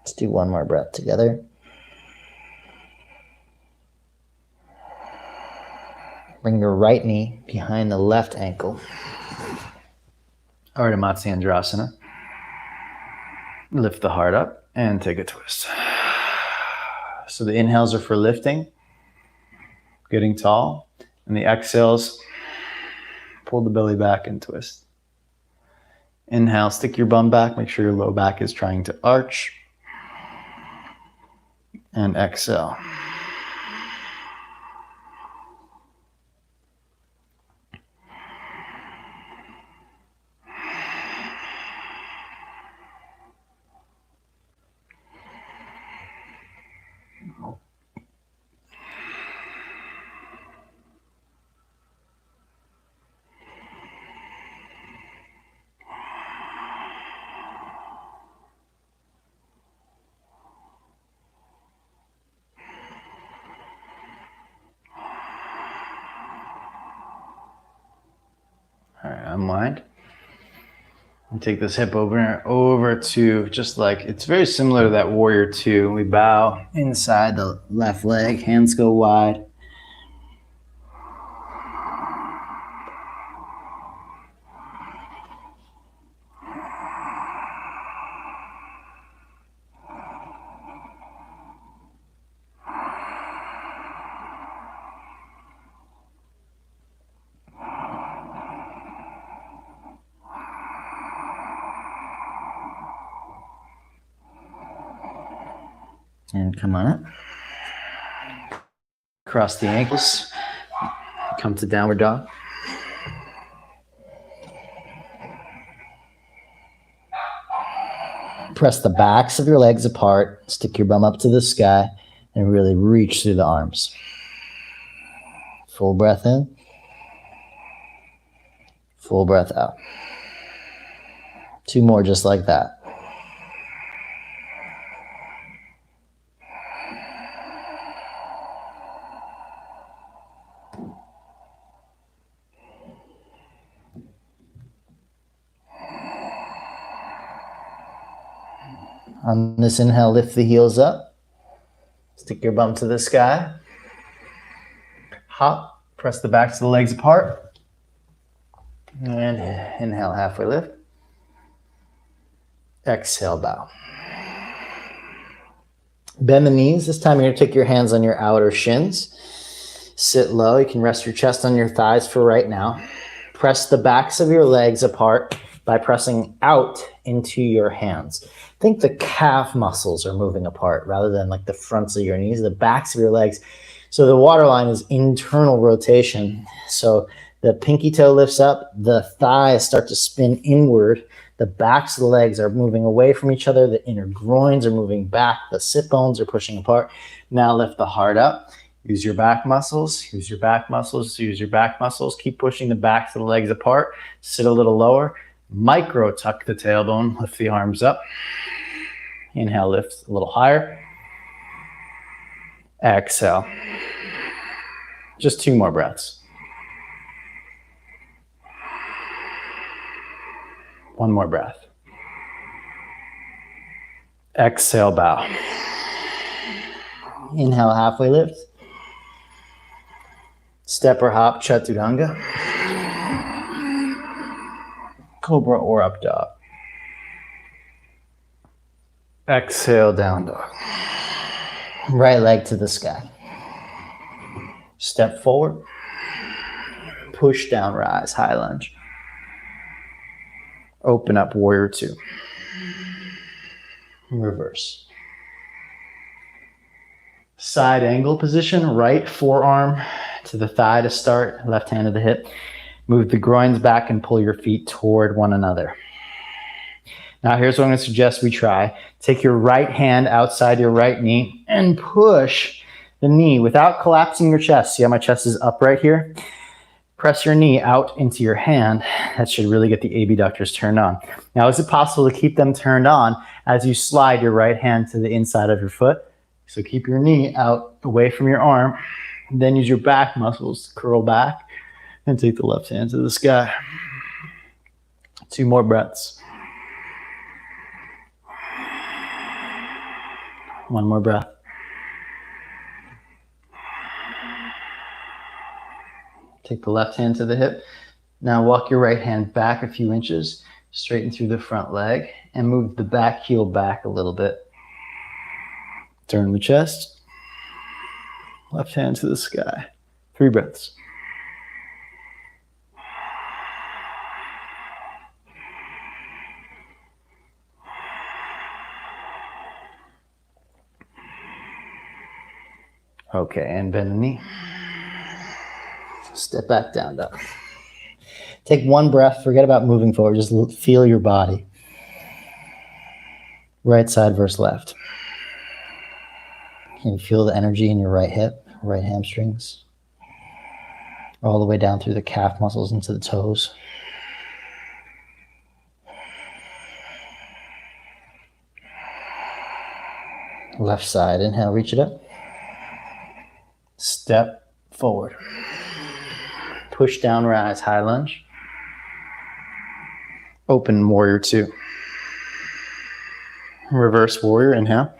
Let's do one more breath together. Bring your right knee behind the left ankle. Ardha Matsyendrasana. Lift the heart up and take a twist. So the inhales are for lifting, getting tall, and the exhales, pull the belly back and twist. Inhale, stick your bum back, make sure your low back is trying to arch. And exhale. All right, unwind. And take this hip over to just like, it's very similar to that warrior two. We bow inside the left leg, hands go wide. And come on up. Cross the ankles. Come to downward dog. Press the backs of your legs apart. Stick your bum up to the sky and really reach through the arms. Full breath in. Full breath out. 2 more just like that. On this inhale, lift the heels up. Stick your bum to the sky. Hop, press the backs of the legs apart. And inhale, halfway lift. Exhale, bow. Bend the knees. This time you're going to take your hands on your outer shins. Sit low. You can rest your chest on your thighs for right now. Press the backs of your legs apart by pressing out into your hands. Think the calf muscles are moving apart rather than like the fronts of your knees, the backs of your legs. So the waterline is internal rotation. So the pinky toe lifts up, the thighs start to spin inward. The backs of the legs are moving away from each other. The inner groins are moving back. The sit bones are pushing apart. Now lift the heart up. Use your back muscles, use your back muscles, use your back muscles. Keep pushing the backs of the legs apart. Sit a little lower. Micro tuck the tailbone, lift the arms up. Inhale, lift a little higher. Exhale. Just 2 more breaths. 1 more breath. Exhale, bow. Inhale, halfway lift. Step or hop, chaturanga. Cobra or up dog. Exhale, down dog. Right leg to the sky. Step forward. Push down, rise, high lunge. Open up, warrior two. Reverse. Side angle position, right forearm to the thigh to start, left hand to the hip. Move the groins back and pull your feet toward one another. Now here's what I'm going to suggest we try. Take your right hand outside your right knee and push the knee without collapsing your chest. See how my chest is up right here? Press your knee out into your hand. That should really get the abductors turned on. Now, is it possible to keep them turned on as you slide your right hand to the inside of your foot? So keep your knee out away from your arm. Then use your back muscles to curl back and take the left hand to the sky. 2 more breaths. 1 more breath. Take the left hand to the hip. Now walk your right hand back a few inches, straighten through the front leg, and move the back heel back a little bit. Turn the chest. Left hand to the sky. 3 breaths. Okay, and bend the knee. Step back down, dog. Take 1 breath. Forget about moving forward. Just feel your body. Right side versus left. Can you feel the energy in your right hip, right hamstrings? All the way down through the calf muscles into the toes. Left side. Inhale, reach it up. Step forward. Push down, rise, high lunge. Open warrior 2. Reverse warrior, inhale.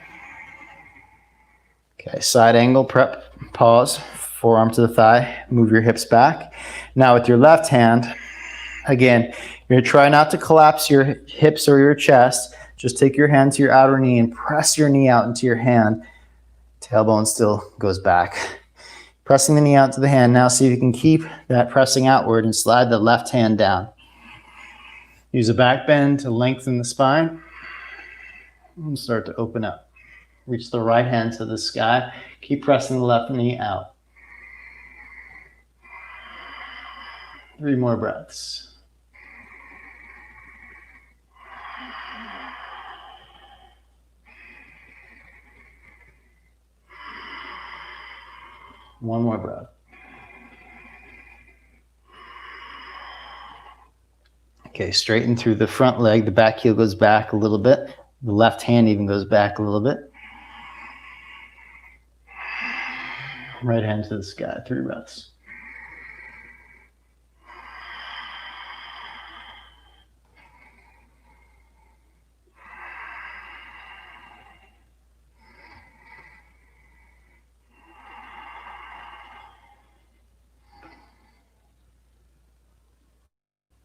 Okay, side angle, prep, pause, forearm to the thigh, move your hips back. Now with your left hand, again, you're gonna try not to collapse your hips or your chest. Just take your hand to your outer knee and press your knee out into your hand. Tailbone still goes back. Pressing the knee out to the hand. Now see if you can keep that pressing outward and slide the left hand down. Use a back bend to lengthen the spine and start to open up. Reach the right hand to the sky. Keep pressing the left knee out. 3 more breaths. One more breath. Okay, straighten through the front leg. The back heel goes back a little bit. The left hand even goes back a little bit. Right hand to the sky, 3 breaths.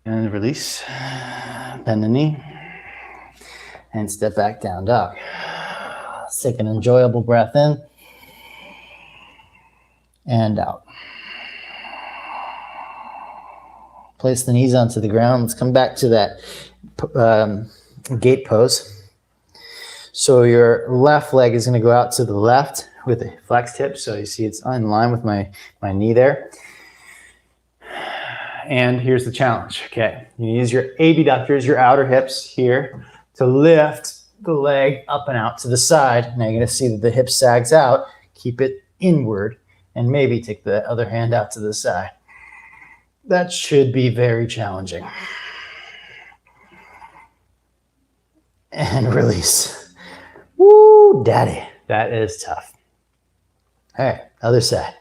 And release. Bend the knee. And step back down, dog. Let's take an enjoyable breath in. And out. Place the knees onto the ground. Let's come back to that gate pose. So your left leg is going to go out to the left with a flexed hip. So you see it's in line with my knee there. And here's the challenge. Okay, you use your abductors, your outer hips here, to lift the leg up and out to the side. Now you're going to see that the hip sags out. Keep it inward. And maybe take the other hand out to the side. That should be very challenging. And release. Woo, daddy. That is tough. All right, other side.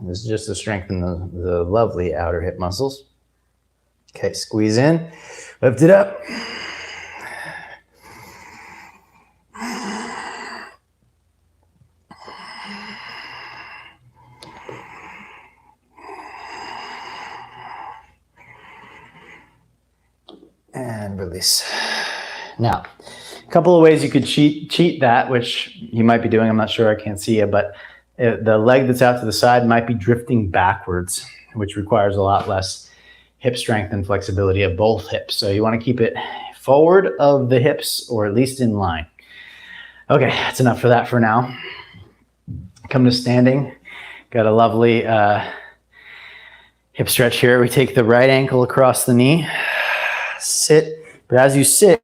This is just to strengthen the lovely outer hip muscles. Okay, squeeze in, lift it up. And release. Now, a couple of ways you could cheat that, which you might be doing. I'm not sure, I can't see you, but the leg that's out to the side might be drifting backwards, which requires a lot less hip strength and flexibility of both hips. So you want to keep it forward of the hips, or at least in line. Okay, that's enough for that for now. Come to standing. Got a lovely hip stretch here. We take the right ankle across the knee. Sit, but as you sit,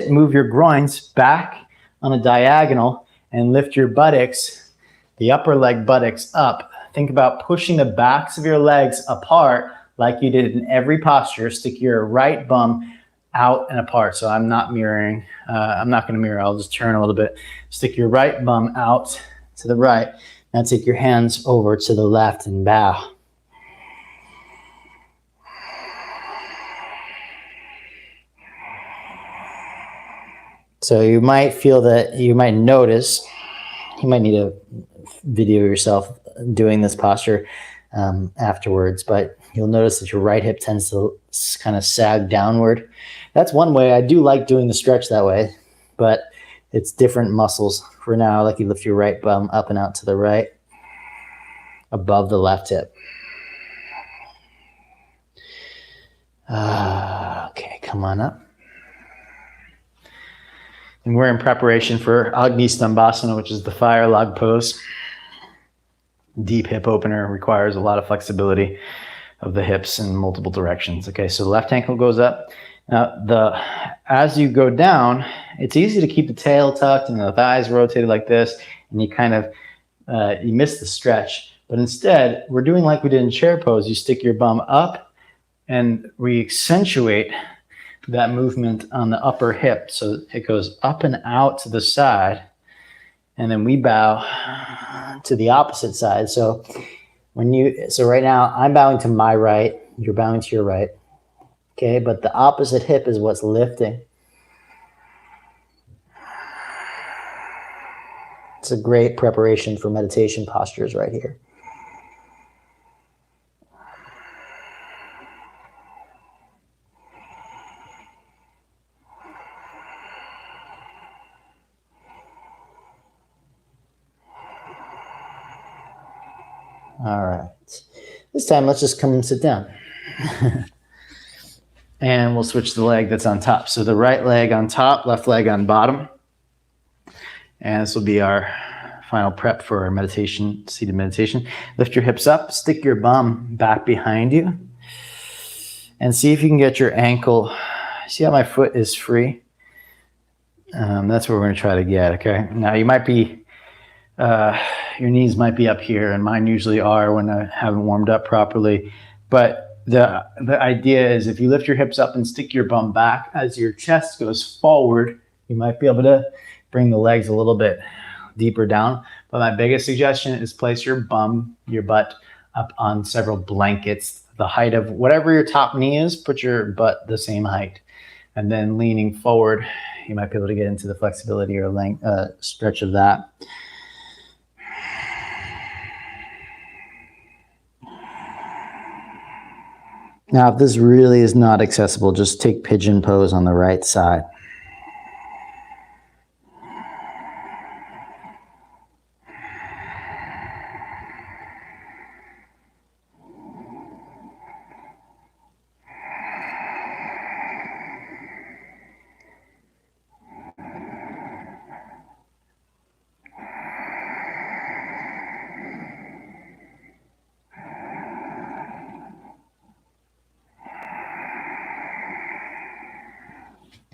move your groins back on a diagonal and lift your buttocks, the upper leg buttocks up. Think about pushing the backs of your legs apart like you did in every posture. Stick your right bum out and apart. So I'm not mirroring. I'm not going to mirror. I'll just turn a little bit. Stick your right bum out to the right. Now take your hands over to the left and bow. So you might feel that, you might notice, you might need to video yourself doing this posture afterwards, but you'll notice that your right hip tends to kind of sag downward. That's one way. I do like doing the stretch that way, but it's different muscles. For now, I like you lift your right bum up and out to the right, above the left hip. Okay, come on up. And we're in preparation for Agni Stambhasana, which is the fire log pose. Deep hip opener, requires a lot of flexibility of the hips in multiple directions. Okay, so the left ankle goes up. Now, as you go down, it's easy to keep the tail tucked and the thighs rotated like this, and you kind of, you miss the stretch. But instead, we're doing like we did in chair pose. You stick your bum up, and we accentuate that movement on the upper hip. So it goes up and out to the side, and then we bow to the opposite side. So right now I'm bowing to my right, you're bowing to your right. Okay, but the opposite hip is what's lifting. It's a great preparation for meditation postures right here. All right. This time, let's just come and sit down. And we'll switch the leg that's on top. So the right leg on top, left leg on bottom. And this will be our final prep for our meditation, seated meditation. Lift your hips up, stick your bum back behind you, and see if you can get your ankle. See how my foot is free? That's what we're going to try to get, okay? Now you might be, your knees might be up here, and mine usually are when I haven't warmed up properly. But the idea is if you lift your hips up and stick your bum back, as your chest goes forward, you might be able to bring the legs a little bit deeper down. But my biggest suggestion is place your butt up on several blankets, the height of whatever your top knee is, put your butt the same height. And then leaning forward, you might be able to get into the flexibility or length, stretch of that. Now, if this really is not accessible, just take pigeon pose on the right side.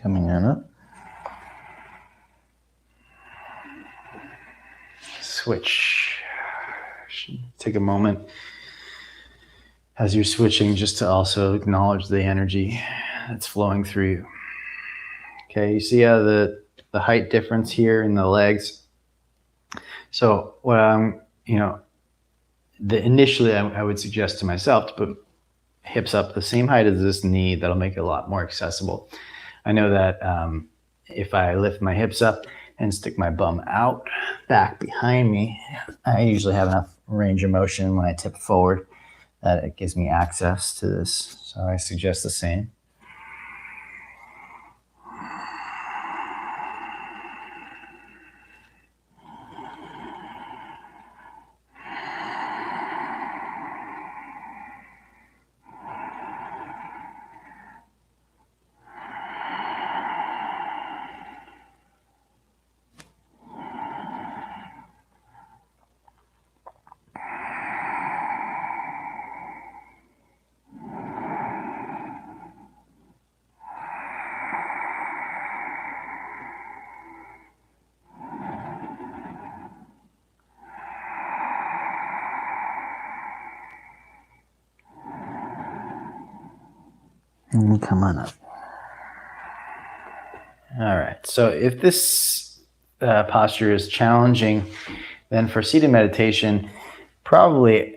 Coming on up. Switch. Take a moment as you're switching just to also acknowledge the energy that's flowing through you. Okay, you see how the height difference here in the legs? So what initially I would suggest to myself to put hips up the same height as this knee. That'll make it a lot more accessible. I know that if I lift my hips up and stick my bum out back behind me, I usually have enough range of motion when I tip forward that it gives me access to this. So I suggest the same. Come on up. All right. So if this posture is challenging, then for seated meditation, probably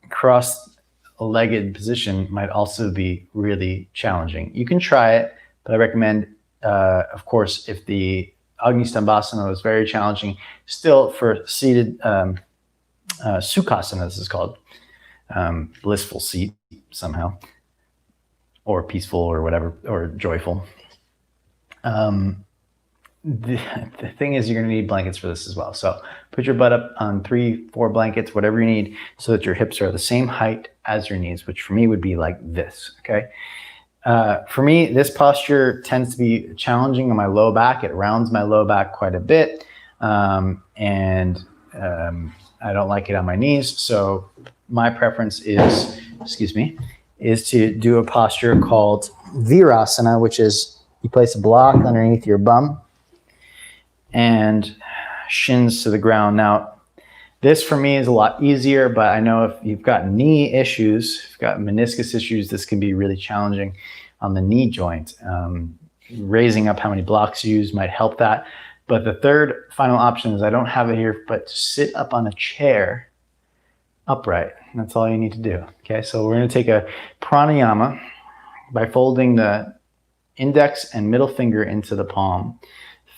cross-legged position might also be really challenging. You can try it, but I recommend, of course, if the Agni Stambhasana was very challenging, still for seated Sukhasana, this is called, blissful seat somehow, or peaceful or whatever, or joyful. The thing is, you're going to need blankets for this as well. So put your butt up on 3-4 blankets, whatever you need, so that your hips are the same height as your knees, which for me would be like this, okay? For me, this posture tends to be challenging on my low back. It rounds my low back quite a bit, and I don't like it on my knees. So my preference is, is to do a posture called Virasana, which is you place a block underneath your bum and shins to the ground. Now, this for me is a lot easier, but I know if you've got knee issues, if you've got meniscus issues, this can be really challenging on the knee joint. Raising up how many blocks you use might help that. But the third final option is, I don't have it here, but to sit up on a chair upright. That's all you need to do. Okay, so we're going to take a pranayama by folding the index and middle finger into the palm.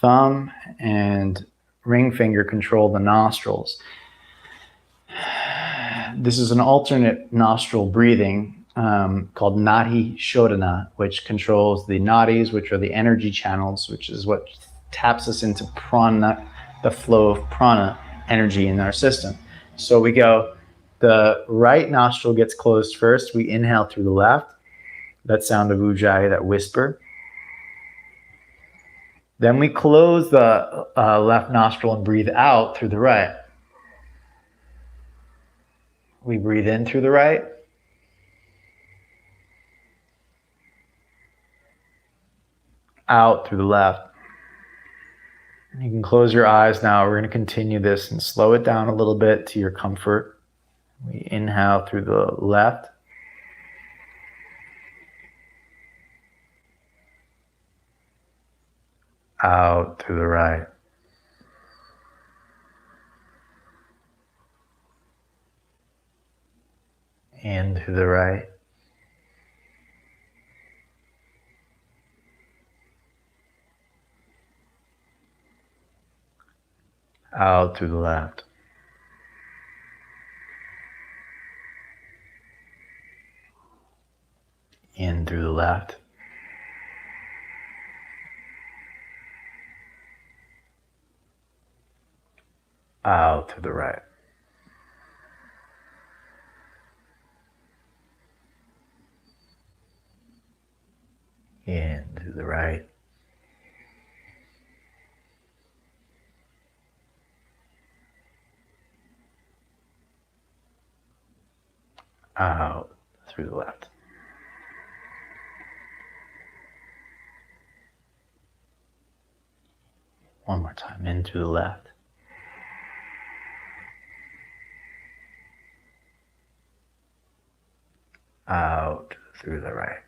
Thumb and ring finger control the nostrils. This is an alternate nostril breathing called Nadi Shodhana, which controls the nadis, which are the energy channels, which is what taps us into prana, the flow of prana energy in our system. So we go, the right nostril gets closed first. We inhale through the left. That sound of ujjayi, that whisper. Then we close the left nostril and breathe out through the right. We breathe in through the right. Out through the left. You can close your eyes now. We're going to continue this and slow it down a little bit to your comfort. We inhale through the left. Out through the right. In through the right. Out through the left. In through the left. Out through the right. In through the right. Out through the left. One more time, in through the left. Out through the right.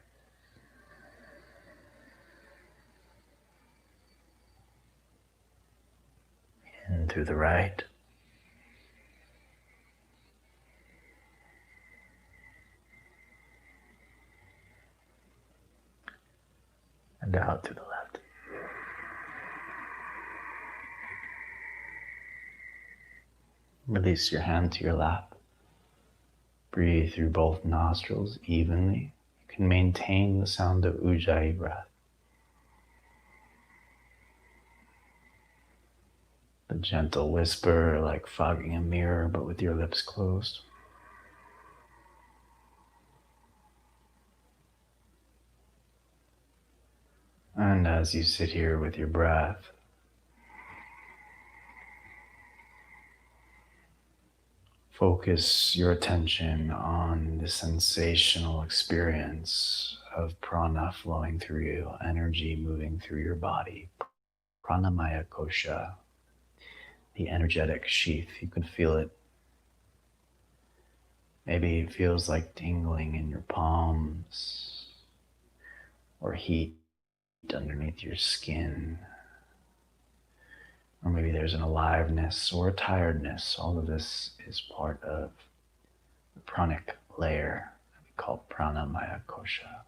In through the right. And out through the left. Release your hand to your lap. Breathe through both nostrils evenly. You can maintain the sound of ujjayi breath. The gentle whisper, like fogging a mirror, but with your lips closed. And as you sit here with your breath, focus your attention on the sensational experience of prana flowing through you, energy moving through your body. Pranamaya kosha, the energetic sheath. You can feel it. Maybe it feels like tingling in your palms, or heat underneath your skin. Or maybe there's an aliveness or a tiredness. All of this is part of the pranic layer that we call pranamaya kosha.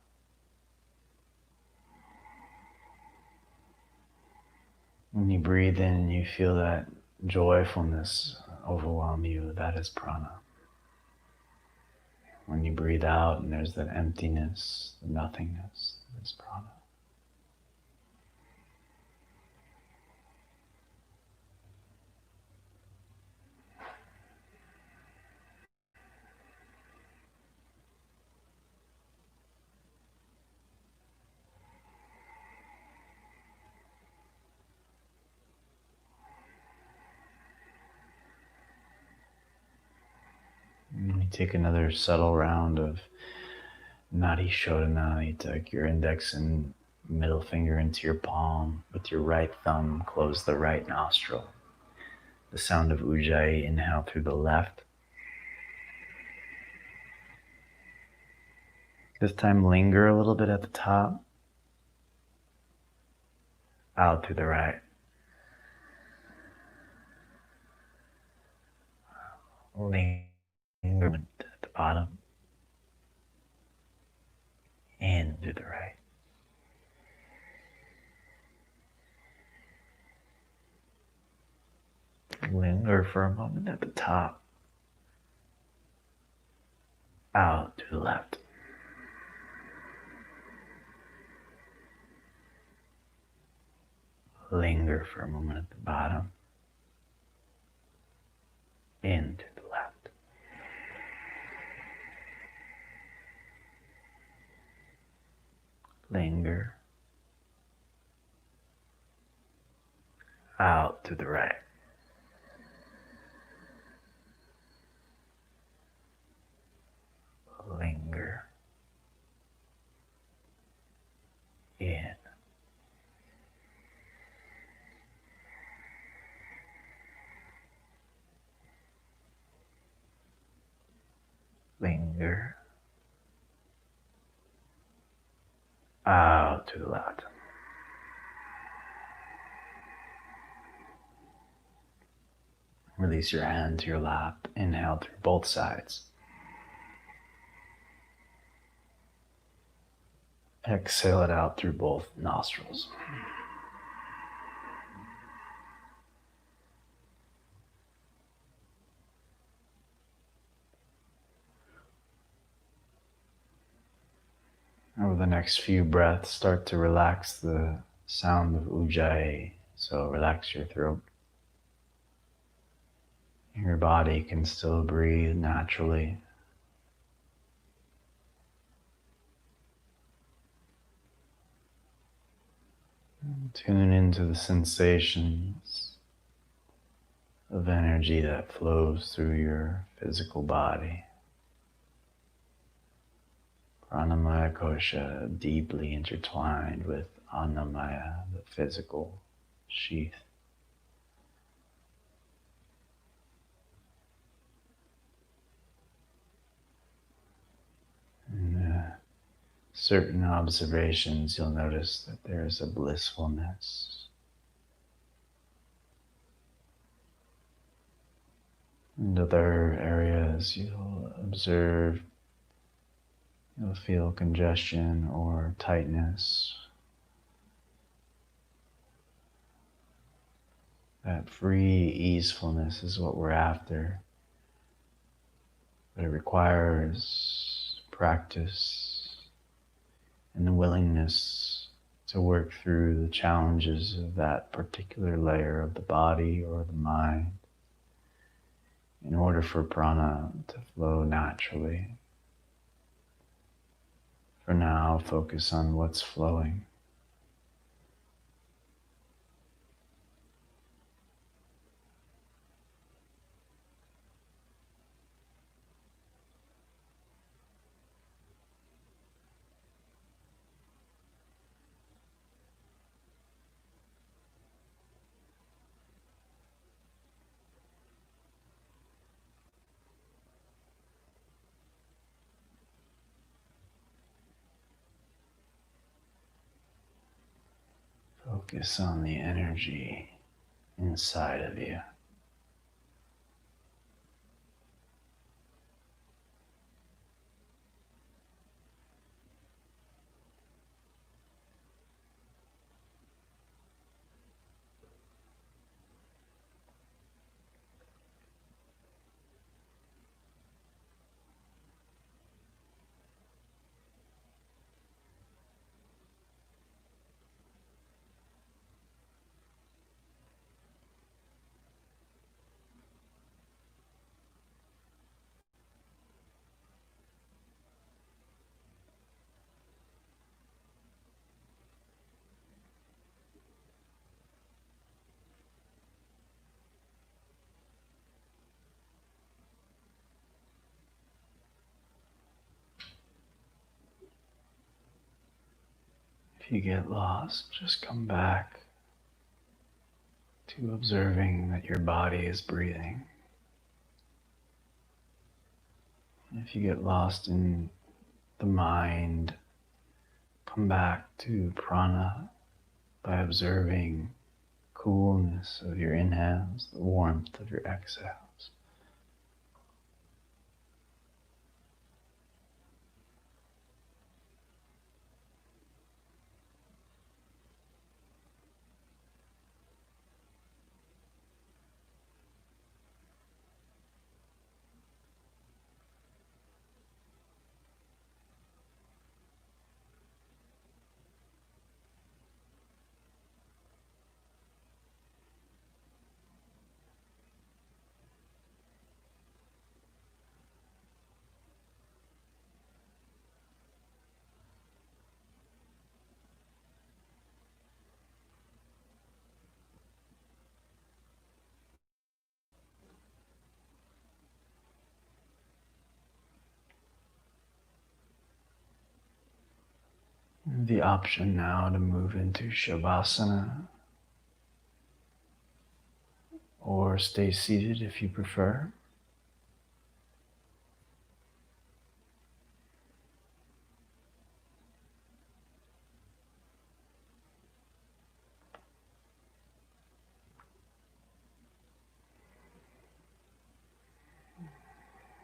When you breathe in and you feel that joyfulness overwhelm you, that is prana. When you breathe out and there's that emptiness, the nothingness, that is prana. And we take another subtle round of Nadi Shodhana. You take your index and middle finger into your palm. With your right thumb, close the right nostril. The sound of Ujjayi, inhale through the left. This time linger a little bit at the top. Out through the right. Linger at the bottom. In through the right. Linger for a moment at the top. Out to the left. Linger for a moment at the bottom. In to the left. Linger. Out to the right. Linger. In. Linger. Out to the left. Release your hand to your lap. Inhale through both sides. Exhale it out through both nostrils. Over the next few breaths, start to relax the sound of Ujjayi. So relax your throat. Your body can still breathe naturally. Tune into the sensations of energy that flows through your physical body. Pranamaya kosha deeply intertwined with Annamaya, the physical sheath. And certain observations, you'll notice that there's a blissfulness. In other areas, you'll observe, you'll feel congestion or tightness. That free easefulness is what we're after, but it requires practice and the willingness to work through the challenges of that particular layer of the body or the mind in order for prana to flow naturally. For now, focus on what's flowing. focus on the energy inside of you. If you get lost, just come back to observing that your body is breathing. If you get lost in the mind, come back to prana by observing coolness of your inhales, the warmth of your exhales. The option now to move into Shavasana or stay seated if you prefer.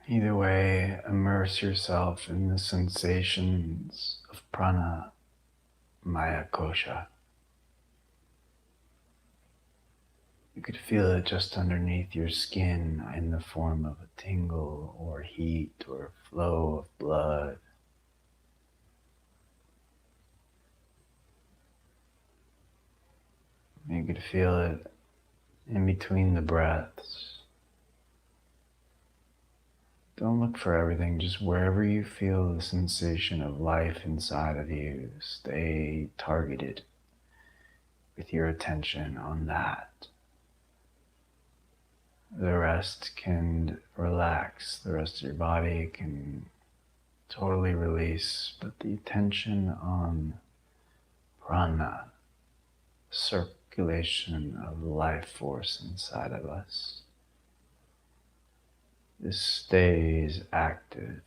Either way, immerse yourself in the sensations of prana maya kosha. You could feel it just underneath your skin in the form of a tingle or heat or flow of blood. You could feel it in between the breaths. Don't look for everything, just wherever you feel the sensation of life inside of you, stay targeted with your attention on that. The rest can relax, the rest of your body can totally release, but the attention on prana, circulation of life force inside of us, this stays active.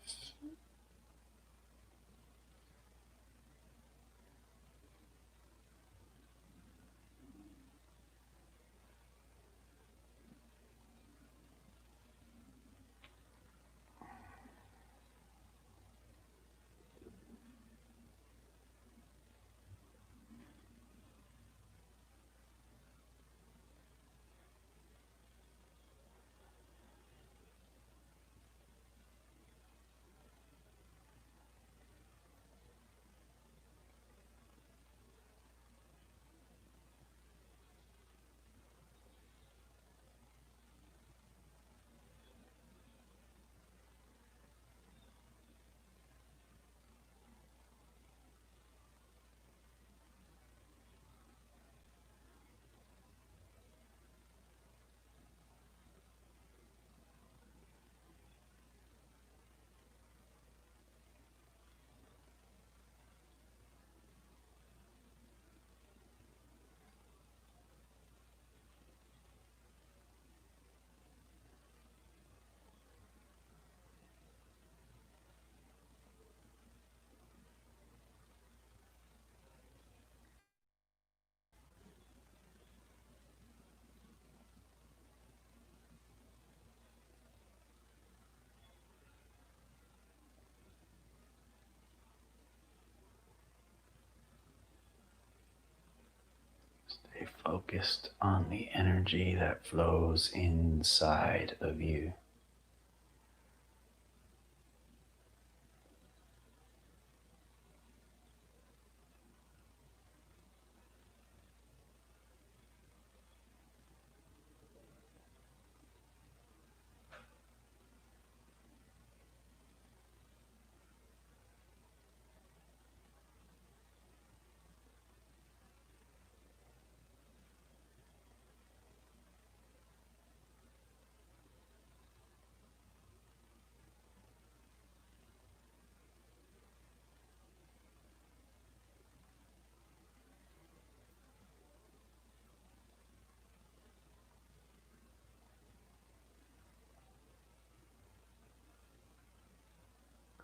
Stay focused on the energy that flows inside of you.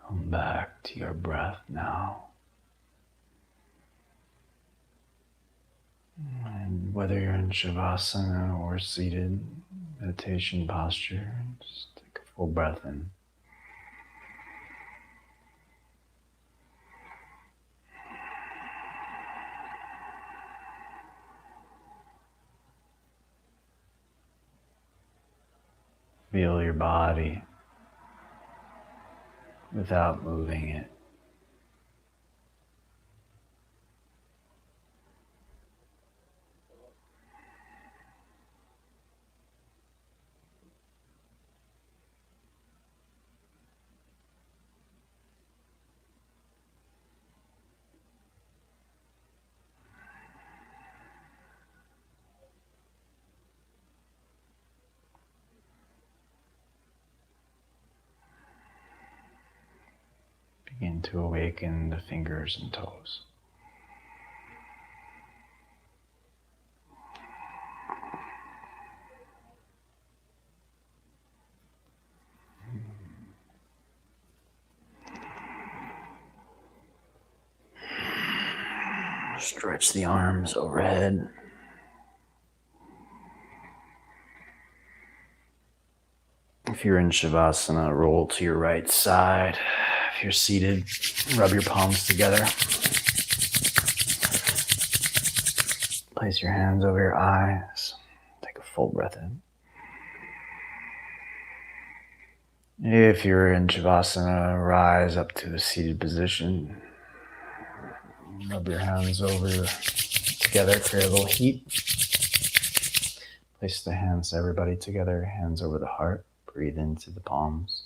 Come back to your breath now. And whether you're in Shavasana or seated meditation posture, just take a full breath in. Feel your body without moving it. Begin to awaken the fingers and toes. Stretch the arms overhead. If you're in Shavasana, roll to your right side. If you're seated, rub your palms together. Place your hands over your eyes. Take a full breath in. If you're in Shavasana, rise up to the seated position. Rub your hands over together, create a little heat. Place the hands, everybody together, hands over the heart. Breathe into the palms.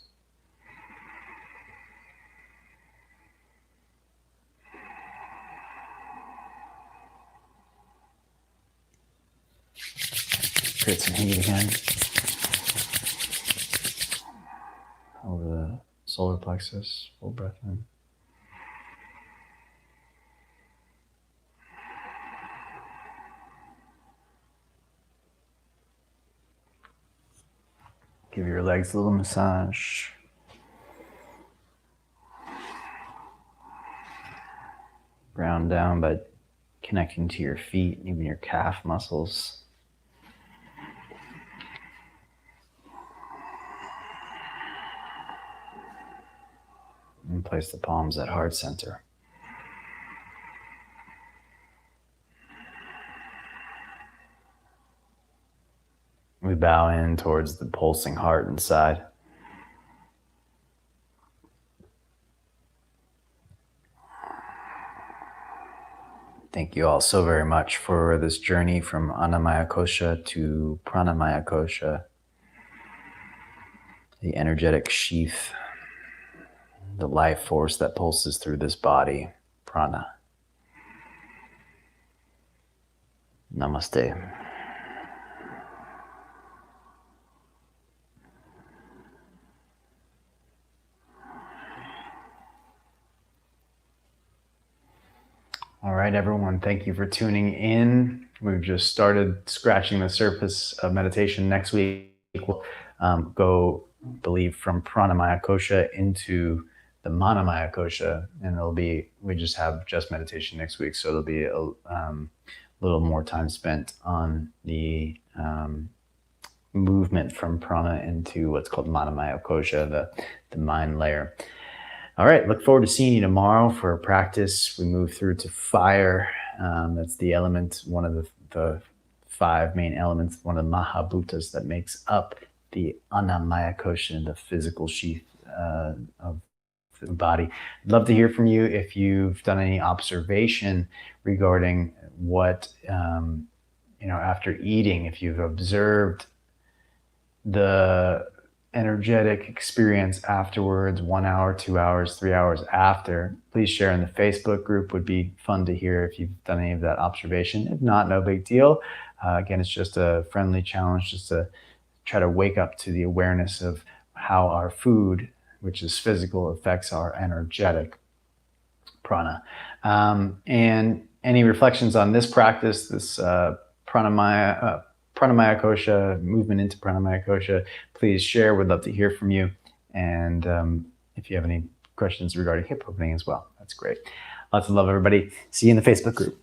Create some heat again. Over the solar plexus, full breath in. Give your legs a little massage. Ground down by connecting to your feet, even your calf muscles. And place the palms at heart center. We bow in towards the pulsing heart inside. Thank you all so very much for this journey from Annamaya Kosha to Pranamaya Kosha, the energetic sheath, the life force that pulses through this body, prana. Namaste. All right, everyone, thank you for tuning in. We've just started scratching the surface of meditation. Next week, we'll go, believe, from Pranamaya Kosha into the Manamaya Kosha, and we just have just meditation next week, so there'll be a little more time spent on the movement from prana into what's called Manamaya Kosha, the mind layer. All right, look forward to seeing you tomorrow for practice. We move through to fire. That's the element, one of the the 5 main elements, one of the Mahabhutas that makes up the Annamaya Kosha, the physical sheath of the body. I'd love to hear from you if you've done any observation regarding what, after eating, if you've observed the energetic experience afterwards, 1 hour, 2 hours, 3 hours after. Please share in the Facebook group. Would be fun to hear if you've done any of that observation. If not, no big deal. Again, it's just a friendly challenge just to try to wake up to the awareness of how our food, which is physical, affects our energetic prana. And any reflections on this practice, this pranamaya kosha, movement into pranamaya kosha, please share. We'd love to hear from you. And if you have any questions regarding hip opening as well, that's great. Lots of love, everybody. See you in the Facebook group.